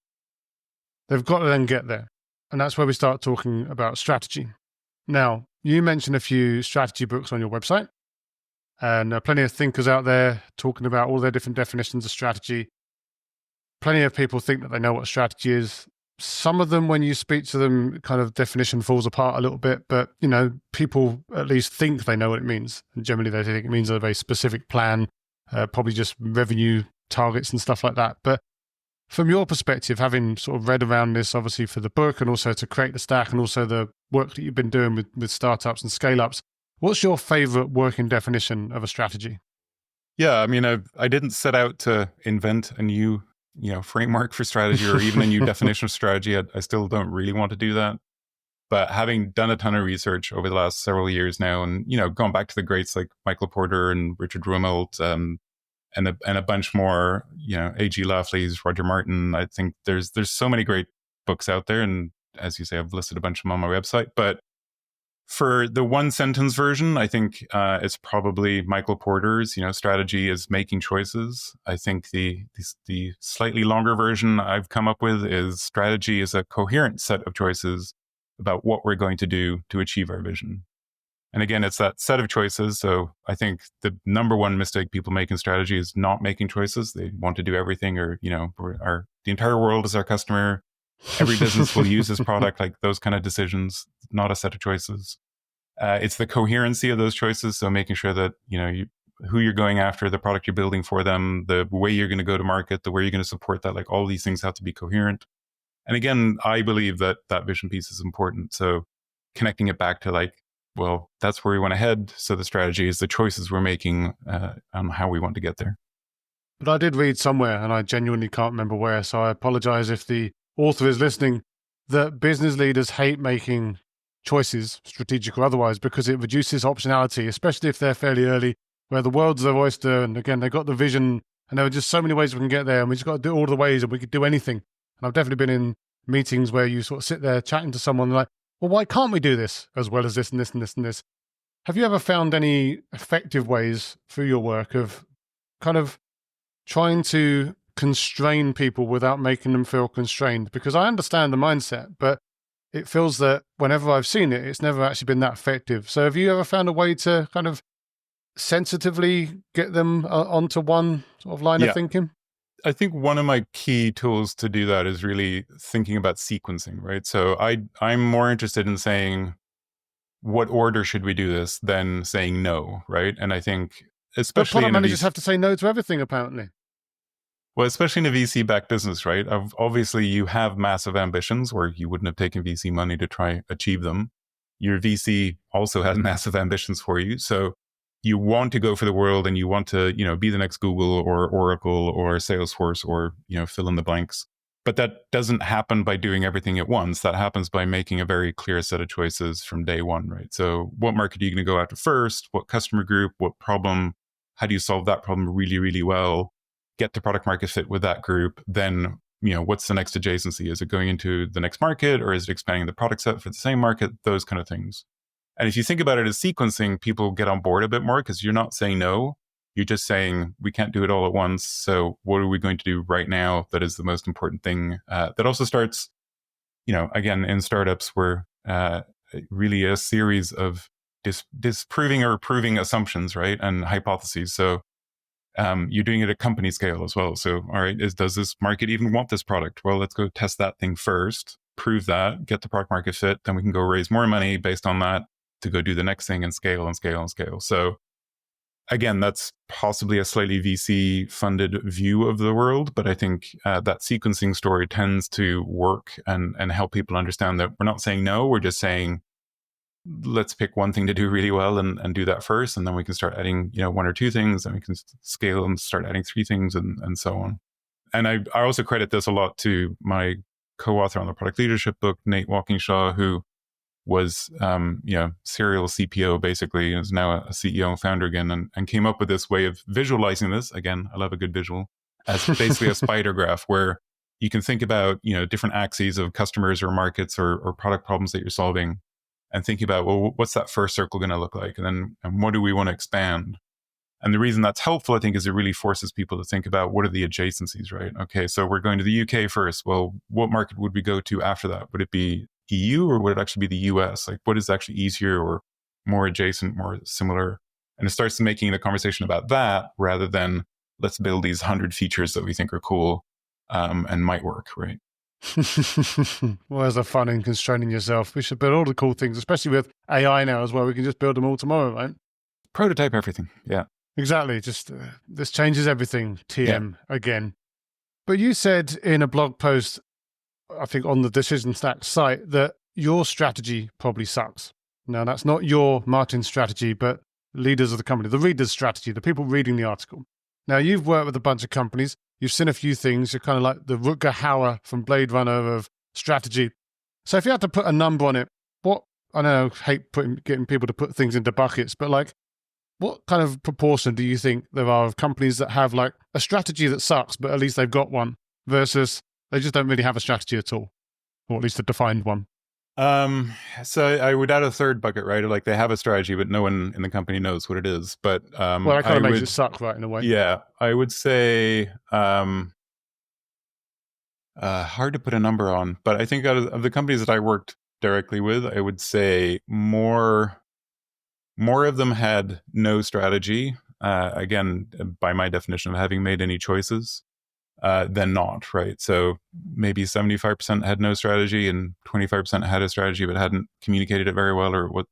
they've got to then get there. And that's where we start talking about strategy. Now, you mentioned a few strategy books on your website, and there are plenty of thinkers out there talking about all their different definitions of strategy. Plenty of people think that they know what strategy is. Some of them, when you speak to them, kind of definition falls apart a little bit, but, people at least think they know what it means. And generally they think it means a very specific plan, probably just revenue targets and stuff like that. But from your perspective, having sort of read around this, obviously for the book and also to create the stack and also the work that you've been doing with startups and scale-ups, what's your favorite working definition of a strategy? Yeah, I mean, I didn't set out to invent a new framework for strategy or even a new definition of strategy. I still don't really want to do that. But having done a ton of research over the last several years now, and gone back to the greats like Michael Porter and Richard Rumelt, and a bunch more, A.G. Lafley's, Roger Martin. I think there's so many great books out there, and as you say, I've listed a bunch of them on my website. But for the one sentence version, I think it's probably Michael Porter's, strategy is making choices. I think the slightly longer version I've come up with is strategy is a coherent set of choices about what we're going to do to achieve our vision. And again, it's that set of choices. So I think the number one mistake people make in strategy is not making choices. They want to do everything, or, the entire world is our customer. Every business will use this product, like those kind of decisions, not a set of choices. It's the coherency of those choices. So making sure that, who you're going after, the product you're building for them, the way you're going to go to market, the way you're going to support that, like all these things have to be coherent. And again, I believe that vision piece is important. So connecting it back to well, that's where we want to head. So the strategy is the choices we're making on how we want to get there. But I did read somewhere, and I genuinely can't remember where, so I apologize if the author is listening, that business leaders hate making choices, strategic or otherwise, because it reduces optionality, especially if they're fairly early, where the world's their oyster. And again, they got the vision, and there are just so many ways we can get there, and we just got to do all the ways, and we could do anything. And I've definitely been in meetings where you sort of sit there chatting to someone like, well, why can't we do this as well as this and this and this and this? Have you ever found any effective ways through your work of kind of trying to constrain people without making them feel constrained? Because I understand the mindset, but it feels that whenever I've seen it, it's never actually been that effective. So have you ever found a way to kind of sensitively get them onto one sort of line of thinking? I think one of my key tools to do that is really thinking about sequencing, right? So I'm more interested in saying, what order should we do this than saying no, right? And I think especially product managers have to say no to everything, apparently. Well, especially in a VC-backed business, right? Obviously, you have massive ambitions, or you wouldn't have taken VC money to try achieve them. Your VC also has massive ambitions for you. So you want to go for the world, and you want to, be the next Google or Oracle or Salesforce or, fill in the blanks. But that doesn't happen by doing everything at once. That happens by making a very clear set of choices from day one, right? So what market are you going to go after first? What customer group? What problem? How do you solve that problem really, really well? Get the product market fit with that group. Then, what's the next adjacency? Is it going into the next market, or is it expanding the product set for the same market? Those kind of things. And if you think about it as sequencing, people get on board a bit more, because you're not saying no. You're just saying, we can't do it all at once. So what are we going to do right now that is the most important thing? That also starts, again, in startups, where really a series of disproving or proving assumptions, right? And hypotheses. So You're doing it at company scale as well. So, all right, does this market even want this product? Well, let's go test that thing first, prove that, get the product market fit, then we can go raise more money based on that to go do the next thing and scale and scale and scale. So again, that's possibly a slightly VC funded view of the world, but I think that sequencing story tends to work and help people understand that we're not saying no, we're just saying, let's pick one thing to do really well and do that first. And then we can start adding, one or two things, and we can scale and start adding three things and so on. And I also credit this a lot to my co-author on the product leadership book, Nate Walkingshaw, who was, serial CPO basically, is now a CEO and founder again, and came up with this way of visualizing this. Again, I love a good visual, as basically a spider graph where you can think about, different axes of customers or markets or product problems that you're solving, and thinking about, well, what's that first circle going to look like? And what do we want to expand? And the reason that's helpful, I think, is it really forces people to think about what are the adjacencies, right? Okay, so we're going to the UK first. Well, what market would we go to after that? Would it be EU or would it actually be the US? Like, what is actually easier or more adjacent, more similar? And it starts making the conversation about that rather than let's build these 100 features that we think are cool and might work, right? Well, there's the fun in constraining yourself. We should build all the cool things, especially with AI now as well. We can just build them all tomorrow, right? Prototype everything. Yeah. Exactly. Just this changes everything. TM again. But you said in a blog post, I think on the Decision Stack site, that your strategy probably sucks. Now, that's not your Martin's strategy, but leaders of the company, the reader's strategy, the people reading the article. Now, you've worked with a bunch of companies. You've seen a few things. You're kind of like the Rutger Hauer from Blade Runner of strategy. So if you had to put a number on it, I know I hate getting people to put things into buckets, but like, what kind of proportion do you think there are of companies that have like a strategy that sucks, but at least they've got one, versus they just don't really have a strategy at all, or at least a defined one? So I would add a third bucket, right? Like they have a strategy, but no one in the company knows what it is. But well, that kind of makes it suck, right, in a way. Yeah, I would say hard to put a number on, but I think out of the companies that I worked directly with, I would say more of them had no strategy. Again, by my definition of having made any choices, than not, right? So maybe 75% had no strategy and 25% had a strategy but hadn't communicated it very well, or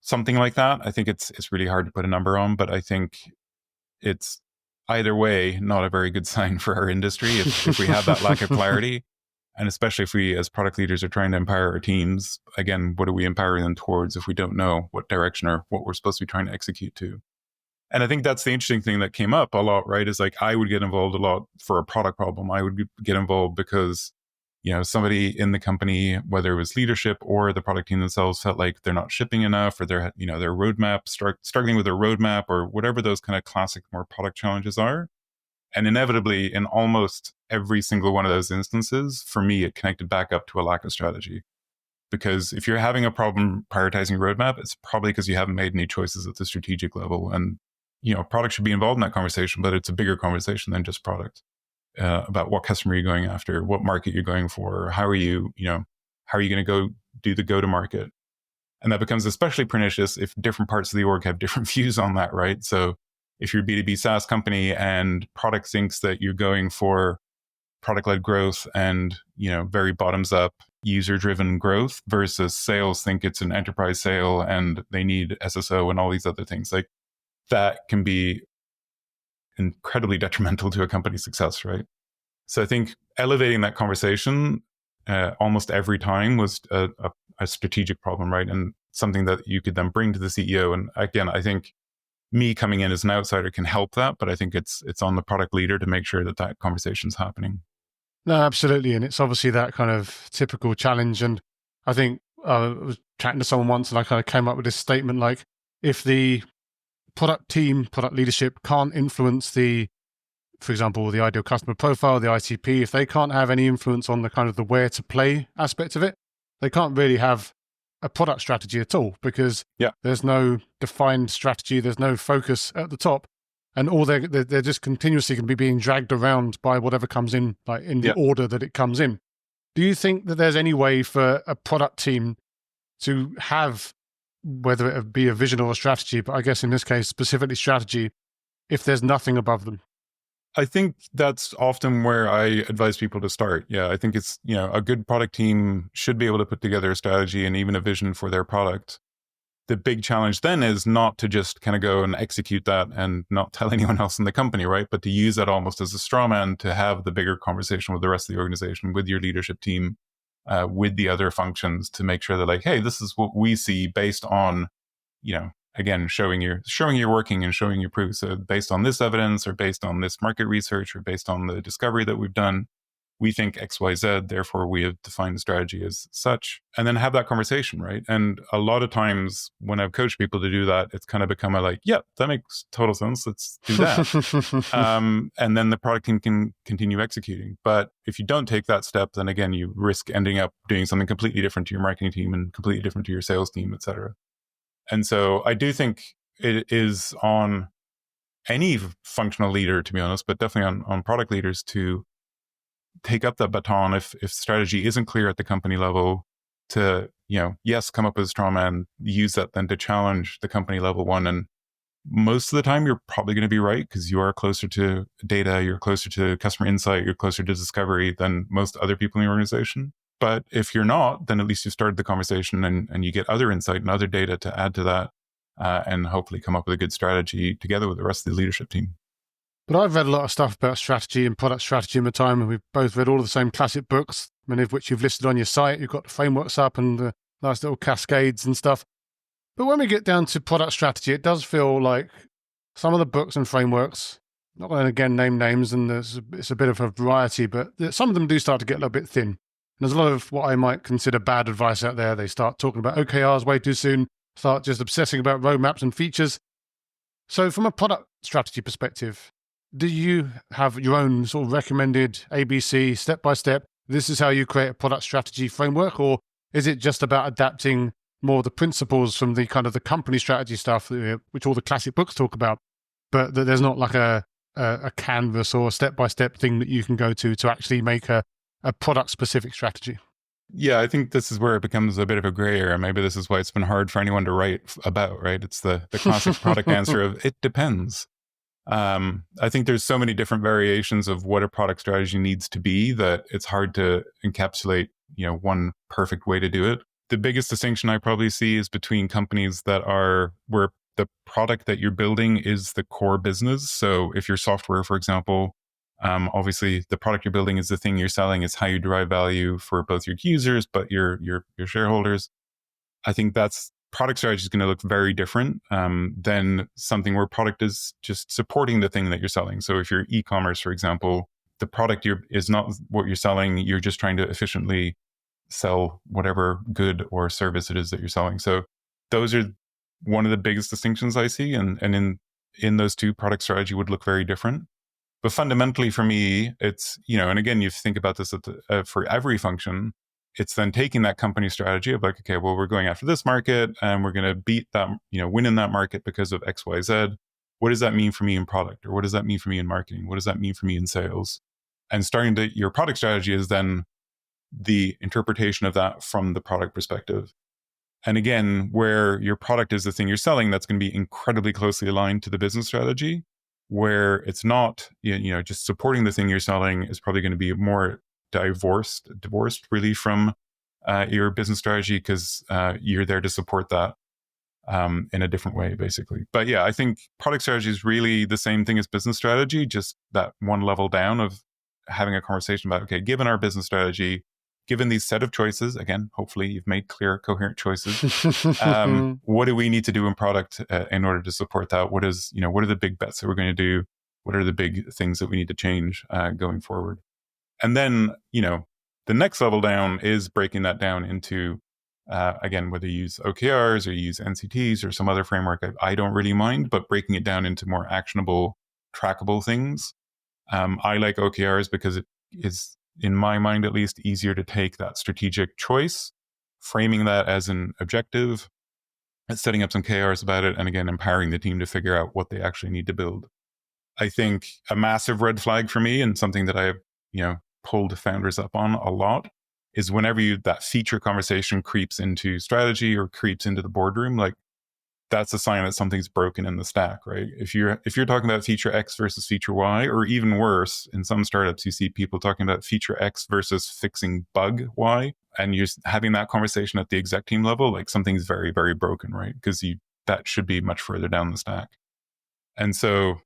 something like that. I think it's really hard to put a number on, but I think it's either way not a very good sign for our industry if we have that lack of clarity. And especially if we, as product leaders, are trying to empower our teams, again, what are we empowering them towards if we don't know what direction or what we're supposed to be trying to execute to? And I think that's the interesting thing that came up a lot, right? Is like, I would get involved a lot for a product problem. I would get involved because, somebody in the company, whether it was leadership or the product team themselves, felt like they're not shipping enough, or their roadmap, struggling with their roadmap, or whatever those kind of classic, more product challenges are. And inevitably, in almost every single one of those instances, for me, it connected back up to a lack of strategy. Because if you're having a problem prioritizing roadmap, it's probably because you haven't made any choices at the strategic level. And, product should be involved in that conversation, but it's a bigger conversation than just product. About what customer you're going after, what market you're going for, how are you going to go do the go-to-market. And that becomes especially pernicious if different parts of the org have different views on that, right? So if you're a B2B SaaS company and product thinks that you're going for product-led growth and, very bottoms-up, user-driven growth, versus sales think it's an enterprise sale and they need SSO and all these other things, like that can be incredibly detrimental to a company's success, right? So I think elevating that conversation almost every time was a strategic problem, right? And something that you could then bring to the CEO. And again, I think me coming in as an outsider can help that, but I think it's on the product leader to make sure that conversation's happening. No, absolutely. And it's obviously that kind of typical challenge. And I think I was chatting to someone once and I kind of came up with this statement, like, if the product team, product leadership can't influence for example, the ideal customer profile, the ICP, if they can't have any influence on the kind of the where to play aspect of it, they can't really have a product strategy at all, because there's no defined strategy, there's no focus at the top, and all they're just continuously can be being dragged around by whatever comes in, like in the order that it comes in. Do you think that there's any way for a product team to have, whether it be a vision or a strategy, but I guess in this case specifically strategy, if there's nothing above them? I think that's often where I advise people to start. Yeah, I think it's, a good product team should be able to put together a strategy and even a vision for their product. The big challenge then is not to just kind of go and execute that and not tell anyone else in the company, right? But to use that almost as a straw man to have the bigger conversation with the rest of the organization, with your leadership team, with the other functions, to make sure that, like, hey, this is what we see based on, again, showing you're working and showing your proof. So based on this evidence, or based on this market research, or based on the discovery that we've done, we think XYZ, therefore we have defined the strategy as such, and then have that conversation, right? And a lot of times when I've coached people to do that, it's kind of become yeah, that makes total sense. Let's do that. And then the product team can continue executing. But if you don't take that step, then again, you risk ending up doing something completely different to your marketing team and completely different to your sales team, et cetera. And so I do think it is on any functional leader, to be honest, but definitely on product leaders to take up that baton if strategy isn't clear at the company level, to, yes, come up with a straw man, use that then to challenge the company level one. And most of the time you're probably going to be right, because you are closer to data, you're closer to customer insight, you're closer to discovery than most other people in the organization. But if you're not, then at least you started the conversation, and you get other insight and other data to add to that, and hopefully come up with a good strategy together with the rest of the leadership team. But I've read a lot of stuff about strategy and product strategy in my time, and we've both read all of the same classic books, many of which you've listed on your site. You've got the frameworks up and the nice little cascades and stuff. But when we get down to product strategy, it does feel like some of the books and frameworks, not going to again name names, and it's a bit of a variety, but some of them do start to get a little bit thin. And there's a lot of what I might consider bad advice out there. They start talking about OKRs way too soon, start just obsessing about roadmaps and features. So from a product strategy perspective, do you have your own sort of recommended ABC, step-by-step, this is how you create a product strategy framework? Or is it just about adapting more of the principles from the kind of the company strategy stuff, which all the classic books talk about, but that there's not like a canvas or a step-by-step thing that you can go to actually make a product-specific strategy? Yeah, I think this is where it becomes a bit of a gray area. Maybe this is why it's been hard for anyone to write about, right? It's the classic product answer of, it depends. I think there's so many different variations of what a product strategy needs to be that it's hard to encapsulate, one perfect way to do it. The biggest distinction I probably see is between companies that are where the product that you're building is the core business. So if you're software, for example, obviously the product you're building is the thing you're selling. It's how you derive value for both your users, but your shareholders. I think that's product strategy is going to look very different than something where product is just supporting the thing that you're selling. So if you're e-commerce, for example, the product is not what you're selling. You're just trying to efficiently sell whatever good or service it is that you're selling. So those are one of the biggest distinctions I see. And in those two, product strategy would look very different. But fundamentally for me, it's, and again, you think about this for every function, it's then taking that company strategy of like, okay, well, we're going after this market and we're going to beat that, win in that market because of X, Y, Z. What does that mean for me in product? Or what does that mean for me in marketing? What does that mean for me in sales? And your product strategy is then the interpretation of that from the product perspective. And again, where your product is the thing you're selling, that's going to be incredibly closely aligned to the business strategy. Where it's not, just supporting the thing you're selling is probably going to be more divorced really from your business strategy, because you're there to support that in a different way, basically. But yeah, I think product strategy is really the same thing as business strategy, just that one level down of having a conversation about, okay, given our business strategy, given these set of choices, again, hopefully you've made clear, coherent choices. What do we need to do in product in order to support that? What are the big bets that we're going to do? What are the big things that we need to change going forward? And then, the next level down is breaking that down into, again, whether you use OKRs or you use NCTs or some other framework, I don't really mind, but breaking it down into more actionable, trackable things. I like OKRs because it is, in my mind at least, easier to take that strategic choice, framing that as an objective, and setting up some KRs about it, and again, empowering the team to figure out what they actually need to build. I think a massive red flag for me, and something that I've, pulled founders up on a lot, is whenever that feature conversation creeps into strategy or creeps into the boardroom, like that's a sign that something's broken in the stack, right? If you're talking about feature X versus feature Y, or even worse, in some startups you see people talking about feature X versus fixing bug Y, and you're having that conversation at the exec team level, like something's very, very broken, right? Because that should be much further down the stack. And so,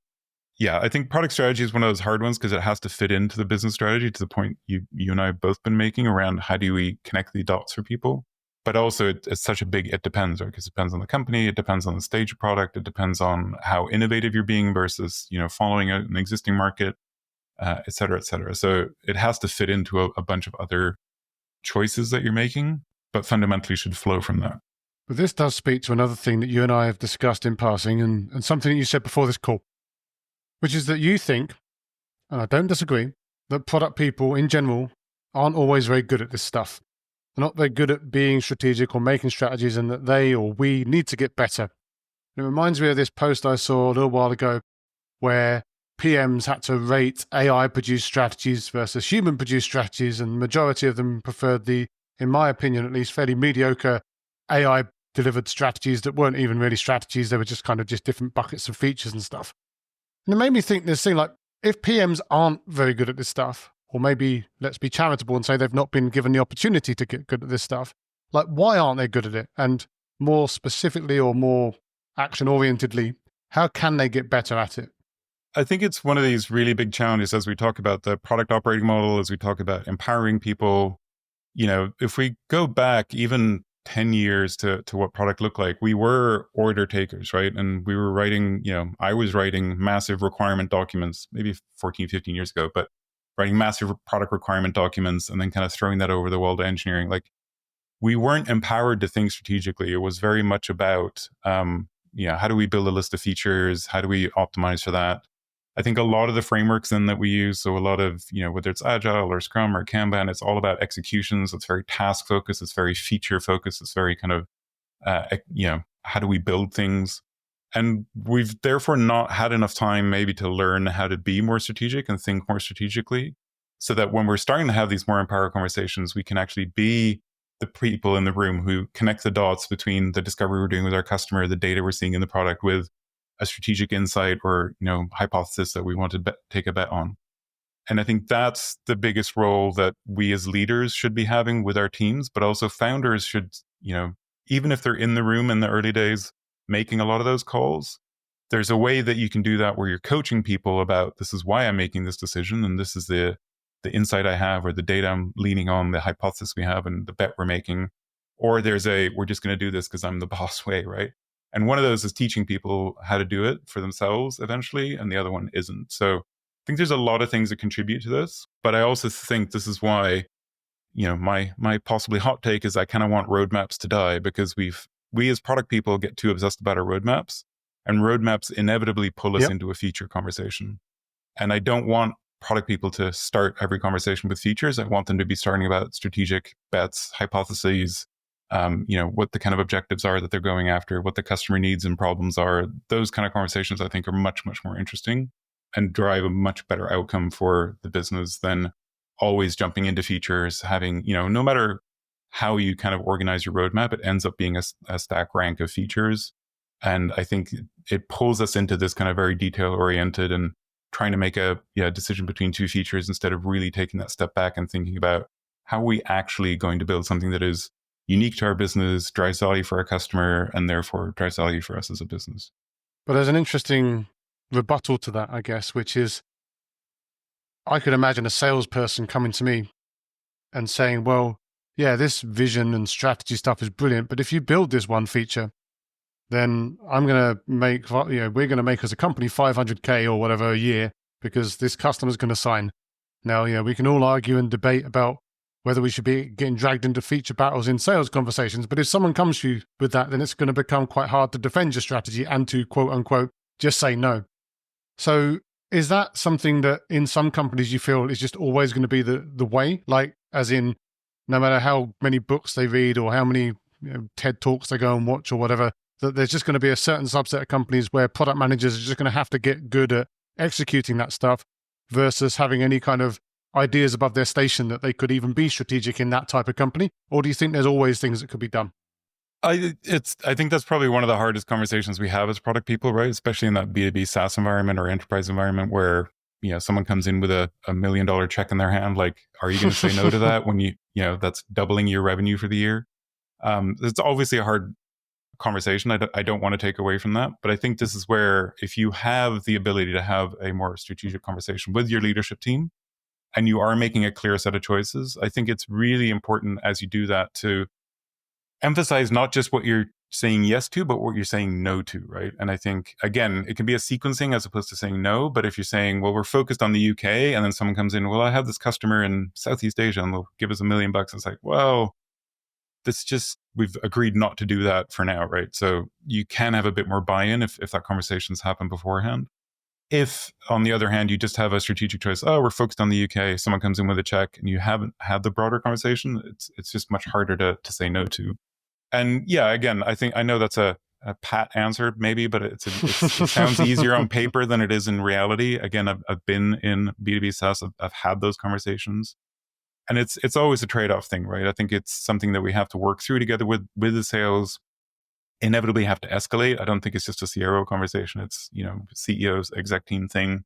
yeah, I think product strategy is one of those hard ones because it has to fit into the business strategy, to the point you and I have both been making around how do we connect the dots for people. But also it's such a big, it depends, right? Because it depends on the company, it depends on the stage of product, it depends on how innovative you're being versus, following an existing market, et cetera, et cetera. So it has to fit into a bunch of other choices that you're making, but fundamentally should flow from that. But this does speak to another thing that you and I have discussed in passing, and something that you said before this call, which is that you think, and I don't disagree, that product people in general aren't always very good at this stuff. They're not very good at being strategic or making strategies, and that they or we need to get better. And it reminds me of this post I saw a little while ago where PMs had to rate AI-produced strategies versus human-produced strategies, and the majority of them preferred the, in my opinion at least, fairly mediocre AI-delivered strategies that weren't even really strategies. They were just kind of just different buckets of features and stuff. And it made me think this thing like, if PMs aren't very good at this stuff, or maybe let's be charitable and say they've not been given the opportunity to get good at this stuff, like why aren't they good at it? And more specifically or more action-orientedly, how can they get better at it? I think it's one of these really big challenges as we talk about the product operating model, as we talk about empowering people. If we go back even 10 years to what product looked like, we were order takers, right? And we were writing, I was writing massive requirement documents, maybe 14, 15 years ago, but writing massive product requirement documents and then kind of throwing that over the wall to engineering. Like, we weren't empowered to think strategically. It was very much about, how do we build a list of features? How do we optimize for that? I think a lot of the frameworks then that we use, so a lot of, whether it's Agile or Scrum or Kanban, it's all about executions. It's very task focused. It's very feature focused. It's very kind of, how do we build things? And we've therefore not had enough time maybe to learn how to be more strategic and think more strategically, so that when we're starting to have these more empowered conversations, we can actually be the people in the room who connect the dots between the discovery we're doing with our customer, the data we're seeing in the product, with a strategic insight or hypothesis that we want to take a bet on. And I think that's the biggest role that we as leaders should be having with our teams, but also founders should, even if they're in the room in the early days, making a lot of those calls, there's a way that you can do that where you're coaching people about, this is why I'm making this decision, and this is the insight I have, or the data I'm leaning on, the hypothesis we have, and the bet we're making. Or there's we're just going to do this because I'm the boss way, right? And one of those is teaching people how to do it for themselves eventually, and the other one isn't. So I think there's a lot of things that contribute to this, but I also think this is why, my possibly hot take is I kind of want roadmaps to die, because we as product people get too obsessed about our roadmaps, and roadmaps inevitably pull us into a feature conversation. And I don't want product people to start every conversation with features. I want them to be starting about strategic bets, hypotheses, what the kind of objectives are that they're going after, what the customer needs and problems are. Those kind of conversations, I think, are much, much more interesting and drive a much better outcome for the business than always jumping into features, having, no matter how you kind of organize your roadmap, it ends up being a stack rank of features. And I think it pulls us into this kind of very detail oriented and trying to make a decision between two features, instead of really taking that step back and thinking about how are we actually going to build something that is unique to our business, drives value for our customer, and therefore drives value for us as a business. But there's an interesting rebuttal to that, I guess, which is, I could imagine a salesperson coming to me and saying, well, yeah, this vision and strategy stuff is brilliant, but if you build this one feature, then I'm going to make, we're going to make as a company 500K or whatever a year, because this customer's going to sign. Now, we can all argue and debate about whether we should be getting dragged into feature battles in sales conversations. But if someone comes to you with that, then it's going to become quite hard to defend your strategy and to, quote unquote, just say no. So is that something that in some companies you feel is just always going to be the way? Like, as in, no matter how many books they read or how many TED Talks they go and watch or whatever, that there's just going to be a certain subset of companies where product managers are just going to have to get good at executing that stuff versus having any kind of ideas above their station that they could even be strategic in that type of company? Or do you think there's always things that could be done? I think that's probably one of the hardest conversations we have as product people, right? Especially in that B2B SaaS environment or enterprise environment where, someone comes in with a $1 million check in their hand. Like, are you going to say no to that when that's doubling your revenue for the year? It's obviously a hard conversation. I don't want to take away from that, but I think this is where if you have the ability to have a more strategic conversation with your leadership team and you are making a clear set of choices, I think it's really important as you do that to emphasize not just what you're saying yes to, but what you're saying no to, right? And I think, again, it can be a sequencing as opposed to saying no. But if you're saying, well, we're focused on the UK, and then someone comes in, well, I have this customer in Southeast Asia and they'll give us $1 million. It's like, well, we've agreed not to do that for now, right? So you can have a bit more buy-in if that conversation's happened beforehand. If, on the other hand, you just have a strategic choice, oh, we're focused on the UK, someone comes in with a check and you haven't had the broader conversation, it's just much harder to say no to. And yeah, again, I know that's a pat answer maybe, but it sounds easier on paper than it is in reality. Again, I've been in B2B SaaS. I've had those conversations, and it's always a trade-off thing, right? I think it's something that we have to work through together with the sales. Inevitably have to escalate. I don't think it's just a CRO conversation. It's CEO's exec team thing.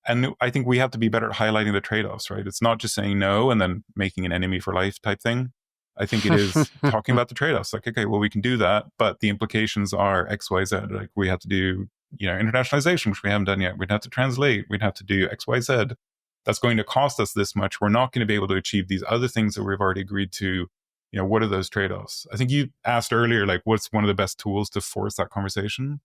And I think we have to be better at highlighting the trade-offs, right? It's not just saying no and then making an enemy for life type thing. I think it is talking about the trade-offs. Like, okay, well, we can do that, but the implications are X, Y, Z. Like, we have to do, internationalization, which we haven't done yet. We'd have to translate. We'd have to do X, Y, Z. That's going to cost us this much. We're not going to be able to achieve these other things that we've already agreed to. What are those trade-offs? I think you asked earlier, like, what's one of the best tools to force that conversation?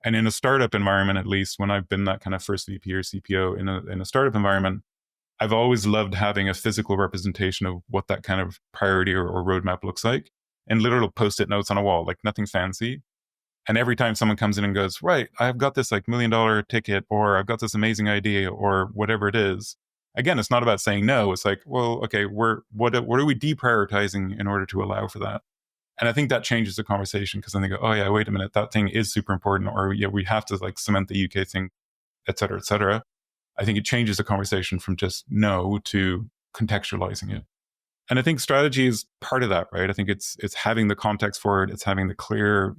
And in a startup environment, at least when I've been that kind of first VP or CPO in a startup environment, I've always loved having a physical representation of what that kind of priority or roadmap looks like, and literal post-it notes on a wall, like nothing fancy. And every time someone comes in and goes, right, I've got this like $1 million ticket, or I've got this amazing idea, or whatever it is. Again, it's not about saying no. It's like, well, okay, what are we deprioritizing in order to allow for that? And I think that changes the conversation, because then they go, oh yeah, wait a minute, that thing is super important, or yeah, we have to like cement the UK thing, et cetera, et cetera. I think it changes the conversation from just no to contextualizing it. And I think strategy is part of that, right? I think it's having the context for it. It's having the clear,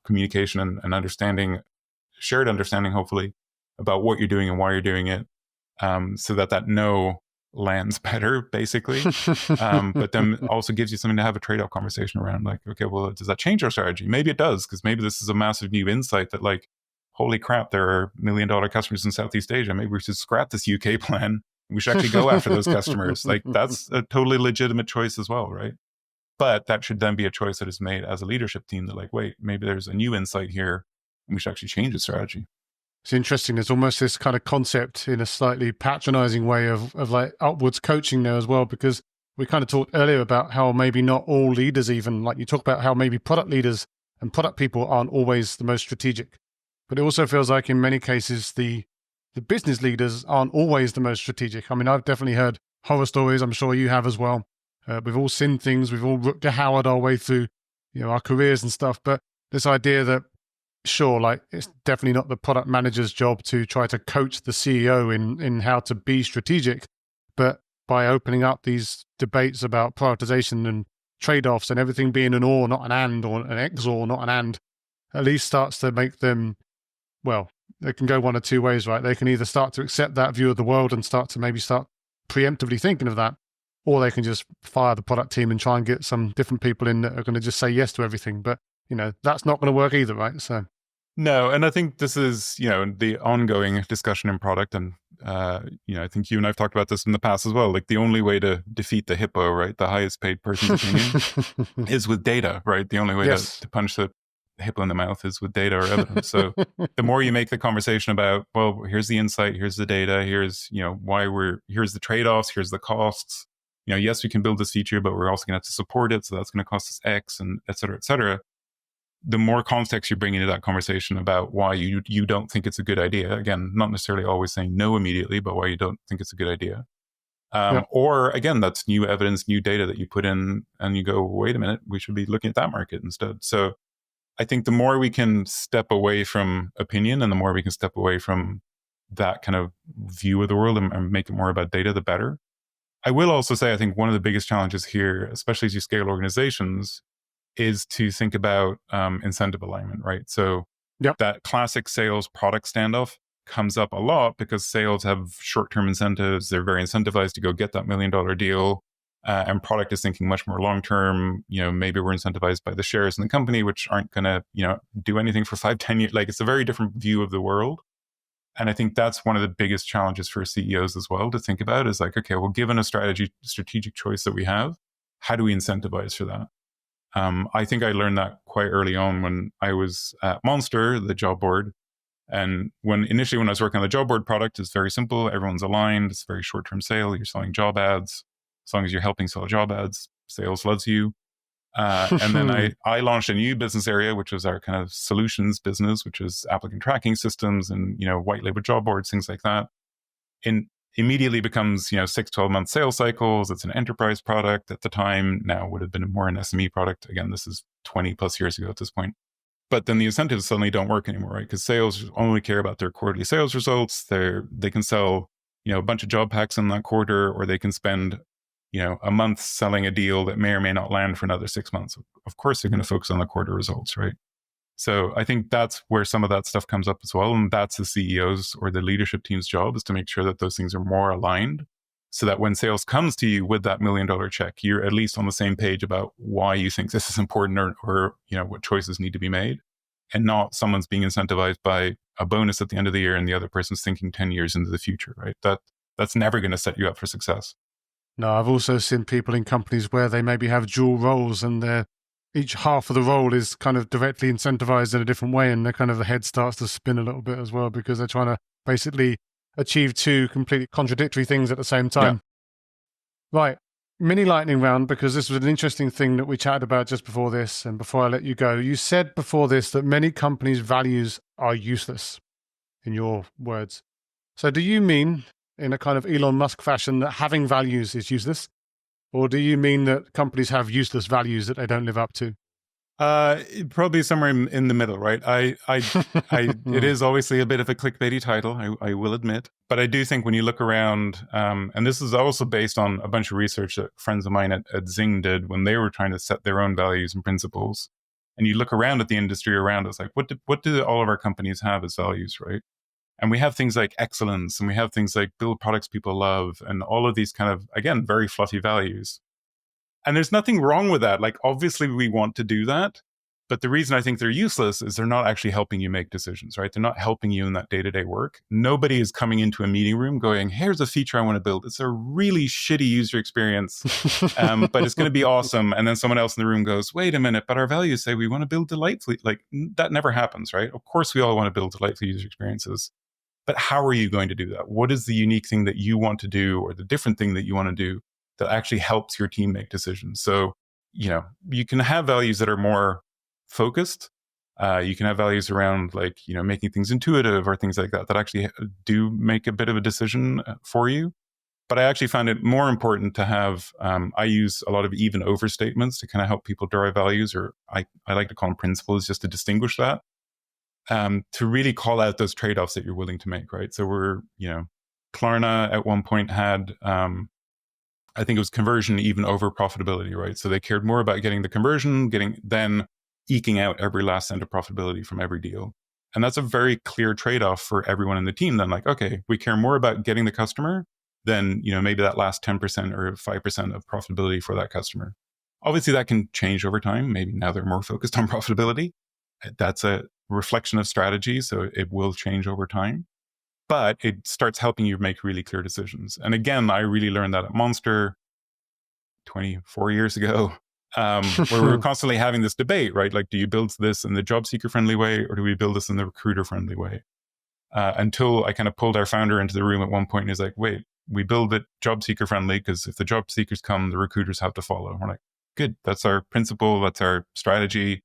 communication and understanding, shared understanding, hopefully, about what you're doing and why you're doing it, so that no lands better, basically. But then also gives you something to have a trade-off conversation around. Like, okay, well, does that change our strategy? Maybe it does, because maybe this is a massive new insight that, like, holy crap, there are $1 million customers in Southeast Asia. Maybe we should scrap this UK plan. We should actually go after those customers. Like, that's a totally legitimate choice as well, right? But that should then be a choice that is made as a leadership team that, like, wait, maybe there's a new insight here and we should actually change the strategy. It's interesting. There's almost this kind of concept in a slightly patronizing way of like upwards coaching there as well, because we kind of talked earlier about how maybe not all leaders, even like you talk about how maybe product leaders and product people aren't always the most strategic. But it also feels like in many cases, the business leaders aren't always the most strategic. I mean, I've definitely heard horror stories. I'm sure you have as well. We've all seen things. We've all Rutger Hauered our way through, our careers and stuff. But this idea that, sure, like, it's definitely not the product manager's job to try to coach the CEO in how to be strategic. But by opening up these debates about prioritization and trade-offs and everything being an or, not an and, or an XOR, not an and, at least starts to make them, well, they can go one of two ways, right? They can either start to accept that view of the world and start preemptively thinking of that, or they can just fire the product team and try and get some different people in that are going to just say yes to everything. But, that's not going to work either, right? So. No, and I think this is, the ongoing discussion in product. And, I think you and I've talked about this in the past as well. Like, the only way to defeat the hippo, right, the highest paid person's opinion, is with data, right? The only way to punch the hippo in the mouth is with data or evidence. So the more you make the conversation about, well, here's the insight, here's the data, here's, here's the trade-offs, here's the costs. Yes, we can build this feature, but we're also going to have to support it. So that's going to cost us X, and et cetera, et cetera. The more context you bring into that conversation about why you don't think it's a good idea. Again, not necessarily always saying no immediately, but why you don't think it's a good idea. Or again, that's new evidence, new data that you put in, and you go, wait a minute, we should be looking at that market instead. So I think the more we can step away from opinion, and the more we can step away from that kind of view of the world and make it more about data, the better. I will also say, I think one of the biggest challenges here, especially as you scale organizations, is to think about incentive alignment, right? So Yep. that classic sales product standoff comes up a lot because sales have short-term incentives. They're very incentivized to go get that $1 million deal. And product is thinking much more long-term. Maybe we're incentivized by the shares in the company, which aren't going to, do anything for 5-10 years. Like, it's a very different view of the world. And I think that's one of the biggest challenges for CEOs as well to think about is like, okay, well, given a strategic choice that we have, how do we incentivize for that? I think I learned that quite early on when I was at Monster, the job board. And initially when I was working on the job board product, it's very simple. Everyone's aligned. It's a very short-term sale. You're selling job ads. As long as you're helping sell job ads, sales loves you. And then I launched a new business area, which was our kind of solutions business, which is applicant tracking systems and, white label job boards, things like that. And immediately becomes, 6-12 month sales cycles. It's an enterprise product at the time. Now would have been more an SME product. Again, this is 20 plus years ago at this point. But then the incentives suddenly don't work anymore, right? Because sales only care about their quarterly sales results. They can sell, a bunch of job packs in that quarter, or they can spend, a month selling a deal that may or may not land for another 6 months. Of course, they're going to focus on the quarter results, right? So I think that's where some of that stuff comes up as well. And that's the CEO's or the leadership team's job, is to make sure that those things are more aligned so that when sales comes to you with that $1 million check, you're at least on the same page about why you think this is important or what choices need to be made, and not someone's being incentivized by a bonus at the end of the year and the other person's thinking 10 years into the future, right? That's never going to set you up for success. No, I've also seen people in companies where they maybe have dual roles and each half of the role is kind of directly incentivized in a different way, and the head starts to spin a little bit as well because they're trying to basically achieve two completely contradictory things at the same time. Yeah. Right. Mini lightning round, because this was an interesting thing that we chatted about just before this. And before I let you go, you said before this that many companies' values are useless, in your words. So do you mean, in a kind of Elon Musk fashion, that having values is useless? Or do you mean that companies have useless values that they don't live up to? Probably somewhere in the middle, right? It is obviously a bit of a clickbaity title, I will admit. But I do think when you look around, and this is also based on a bunch of research that friends of mine at Zing did when they were trying to set their own values and principles. And you look around at the industry around us, like what do all of our companies have as values, right? And we have things like excellence, and we have things like build products people love, and all of these kind of, again, very fluffy values. And there's nothing wrong with that. Like, obviously we want to do that. But the reason I think they're useless is they're not actually helping you make decisions, right? They're not helping you in that day-to-day work. Nobody is coming into a meeting room going, here's a feature I want to build. It's a really shitty user experience, but it's going to be awesome. And then someone else in the room goes, wait a minute, but our values say we want to build delightfully. Like, that never happens, right? Of course, we all want to build delightful user experiences. But how are you going to do that? What is the unique thing that you want to do, or the different thing that you want to do that actually helps your team make decisions? So, you can have values that are more focused. You can have values around like, making things intuitive or things like that actually do make a bit of a decision for you. But I actually find it more important to have, I use a lot of even overstatements to kind of help people derive values, or I like to call them principles, just to distinguish that. To really call out those trade-offs that you're willing to make, right? So Klarna at one point had, I think it was conversion even over profitability, right? So they cared more about getting the conversion, than eking out every last cent of profitability from every deal. And that's a very clear trade-off for everyone in the team. Then, like, okay, we care more about getting the customer than, maybe that last 10% or 5% of profitability for that customer. Obviously that can change over time. Maybe now they're more focused on profitability. That's a reflection of strategy, so it will change over time. But it starts helping you make really clear decisions. And again, I really learned that at Monster 24 years ago, where we were constantly having this debate, right? Like, do you build this in the job seeker friendly way, or do we build this in the recruiter friendly way? Until I kind of pulled our founder into the room at one point, and he's like, wait, we build it job seeker friendly because if the job seekers come, the recruiters have to follow. We're like, good, that's our principle, that's our strategy.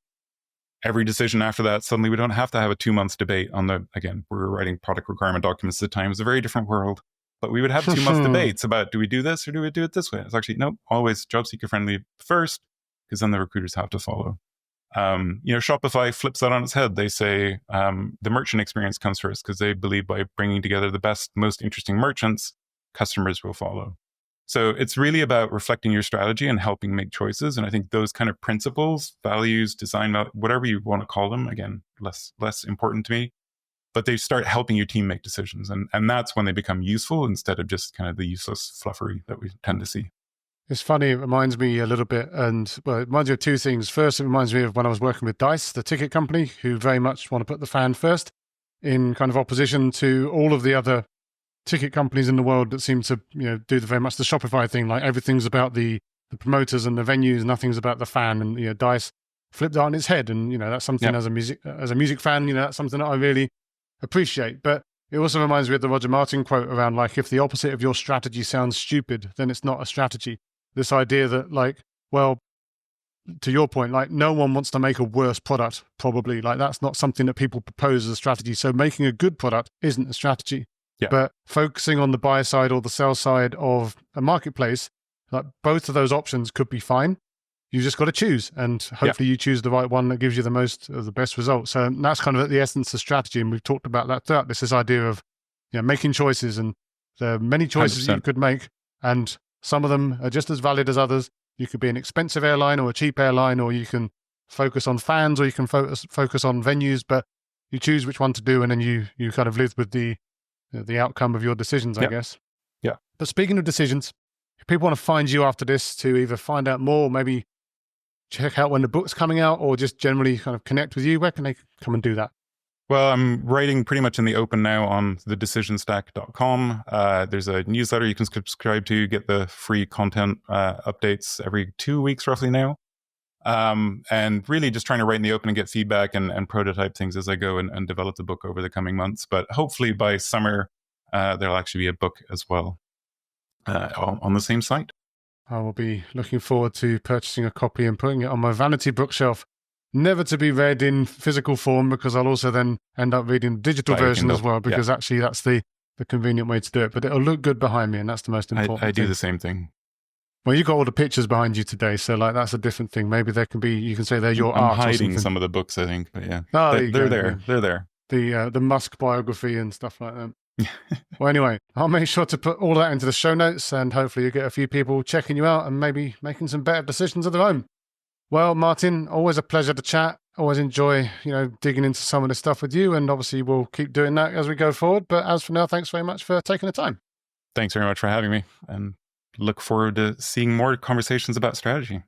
Every decision after that, suddenly we don't have to have a 2 months debate on again, we were writing product requirement documents at the time. It was a very different world, but we would have 2 month debates about, do we do this or do we do it this way? It's actually, nope, always job seeker friendly first, because then the recruiters have to follow. Shopify flips that on its head. They say the merchant experience comes first, because they believe by bringing together the best, most interesting merchants, customers will follow. So it's really about reflecting your strategy and helping make choices. And I think those kind of principles, values, design, whatever you want to call them, again, less important to me, but they start helping your team make decisions. And that's when they become useful instead of just kind of the useless fluffery that we tend to see. It's funny, it reminds me a little bit, and well, it reminds me of two things. First, it reminds me of when I was working with Dice, the ticket company, who very much want to put the fan first, in kind of opposition to all of the other ticket companies in the world that seem to, do very much the Shopify thing, like everything's about the promoters and the venues, nothing's about the fan. And Dice flipped that on its head, and that's something as a music fan, that's something that I really appreciate. But it also reminds me of the Roger Martin quote around, like, if the opposite of your strategy sounds stupid, then it's not a strategy. This idea that, like, well, to your point, like, no one wants to make a worse product, probably. Like, that's not something that people propose as a strategy. So making a good product isn't a strategy. Yeah. But focusing on the buy side or the sell side of a marketplace, like, both of those options could be fine. You just got to choose, and hopefully you choose the right one that gives you the best results. So that's kind of the essence of strategy, and we've talked about that throughout this idea of making choices, and there are many choices 100%. you could make, and some of them are just as valid as others. You could be an expensive airline or a cheap airline, or you can focus on fans, or you can focus on venues, but you choose which one to do, and then you kind of live with the outcome of your decisions, I guess. Yeah. But speaking of decisions, if people want to find you after this to either find out more, maybe check out when the book's coming out, or just generally kind of connect with you, where can they come and do that? Well, I'm writing pretty much in the open now on thedecisionstack.com. There's a newsletter you can subscribe to, get the free content updates every 2 weeks roughly now. And really just trying to write in the open and get feedback and prototype things as I go and develop the book over the coming months. But hopefully by summer, there'll actually be a book as well on the same site. I will be looking forward to purchasing a copy and putting it on my vanity bookshelf, never to be read in physical form, because I'll also then end up reading the digital version as well, because actually that's the convenient way to do it. But it'll look good behind me, and that's the most important thing. I do the same thing. Well, you've got all the pictures behind you today, so like that's a different thing. Maybe there can be, you can say they're your I'm art. hiding some of the books, I think, but yeah. Oh, they're there. They're there. The Musk biography and stuff like that. Well, anyway, I'll make sure to put all that into the show notes, and hopefully you get a few people checking you out and maybe making some better decisions of their own. Well, Martin, always a pleasure to chat. Always enjoy, digging into some of this stuff with you, and obviously we'll keep doing that as we go forward. But as for now, thanks very much for taking the time. Thanks very much for having me, and look forward to seeing more conversations about strategy.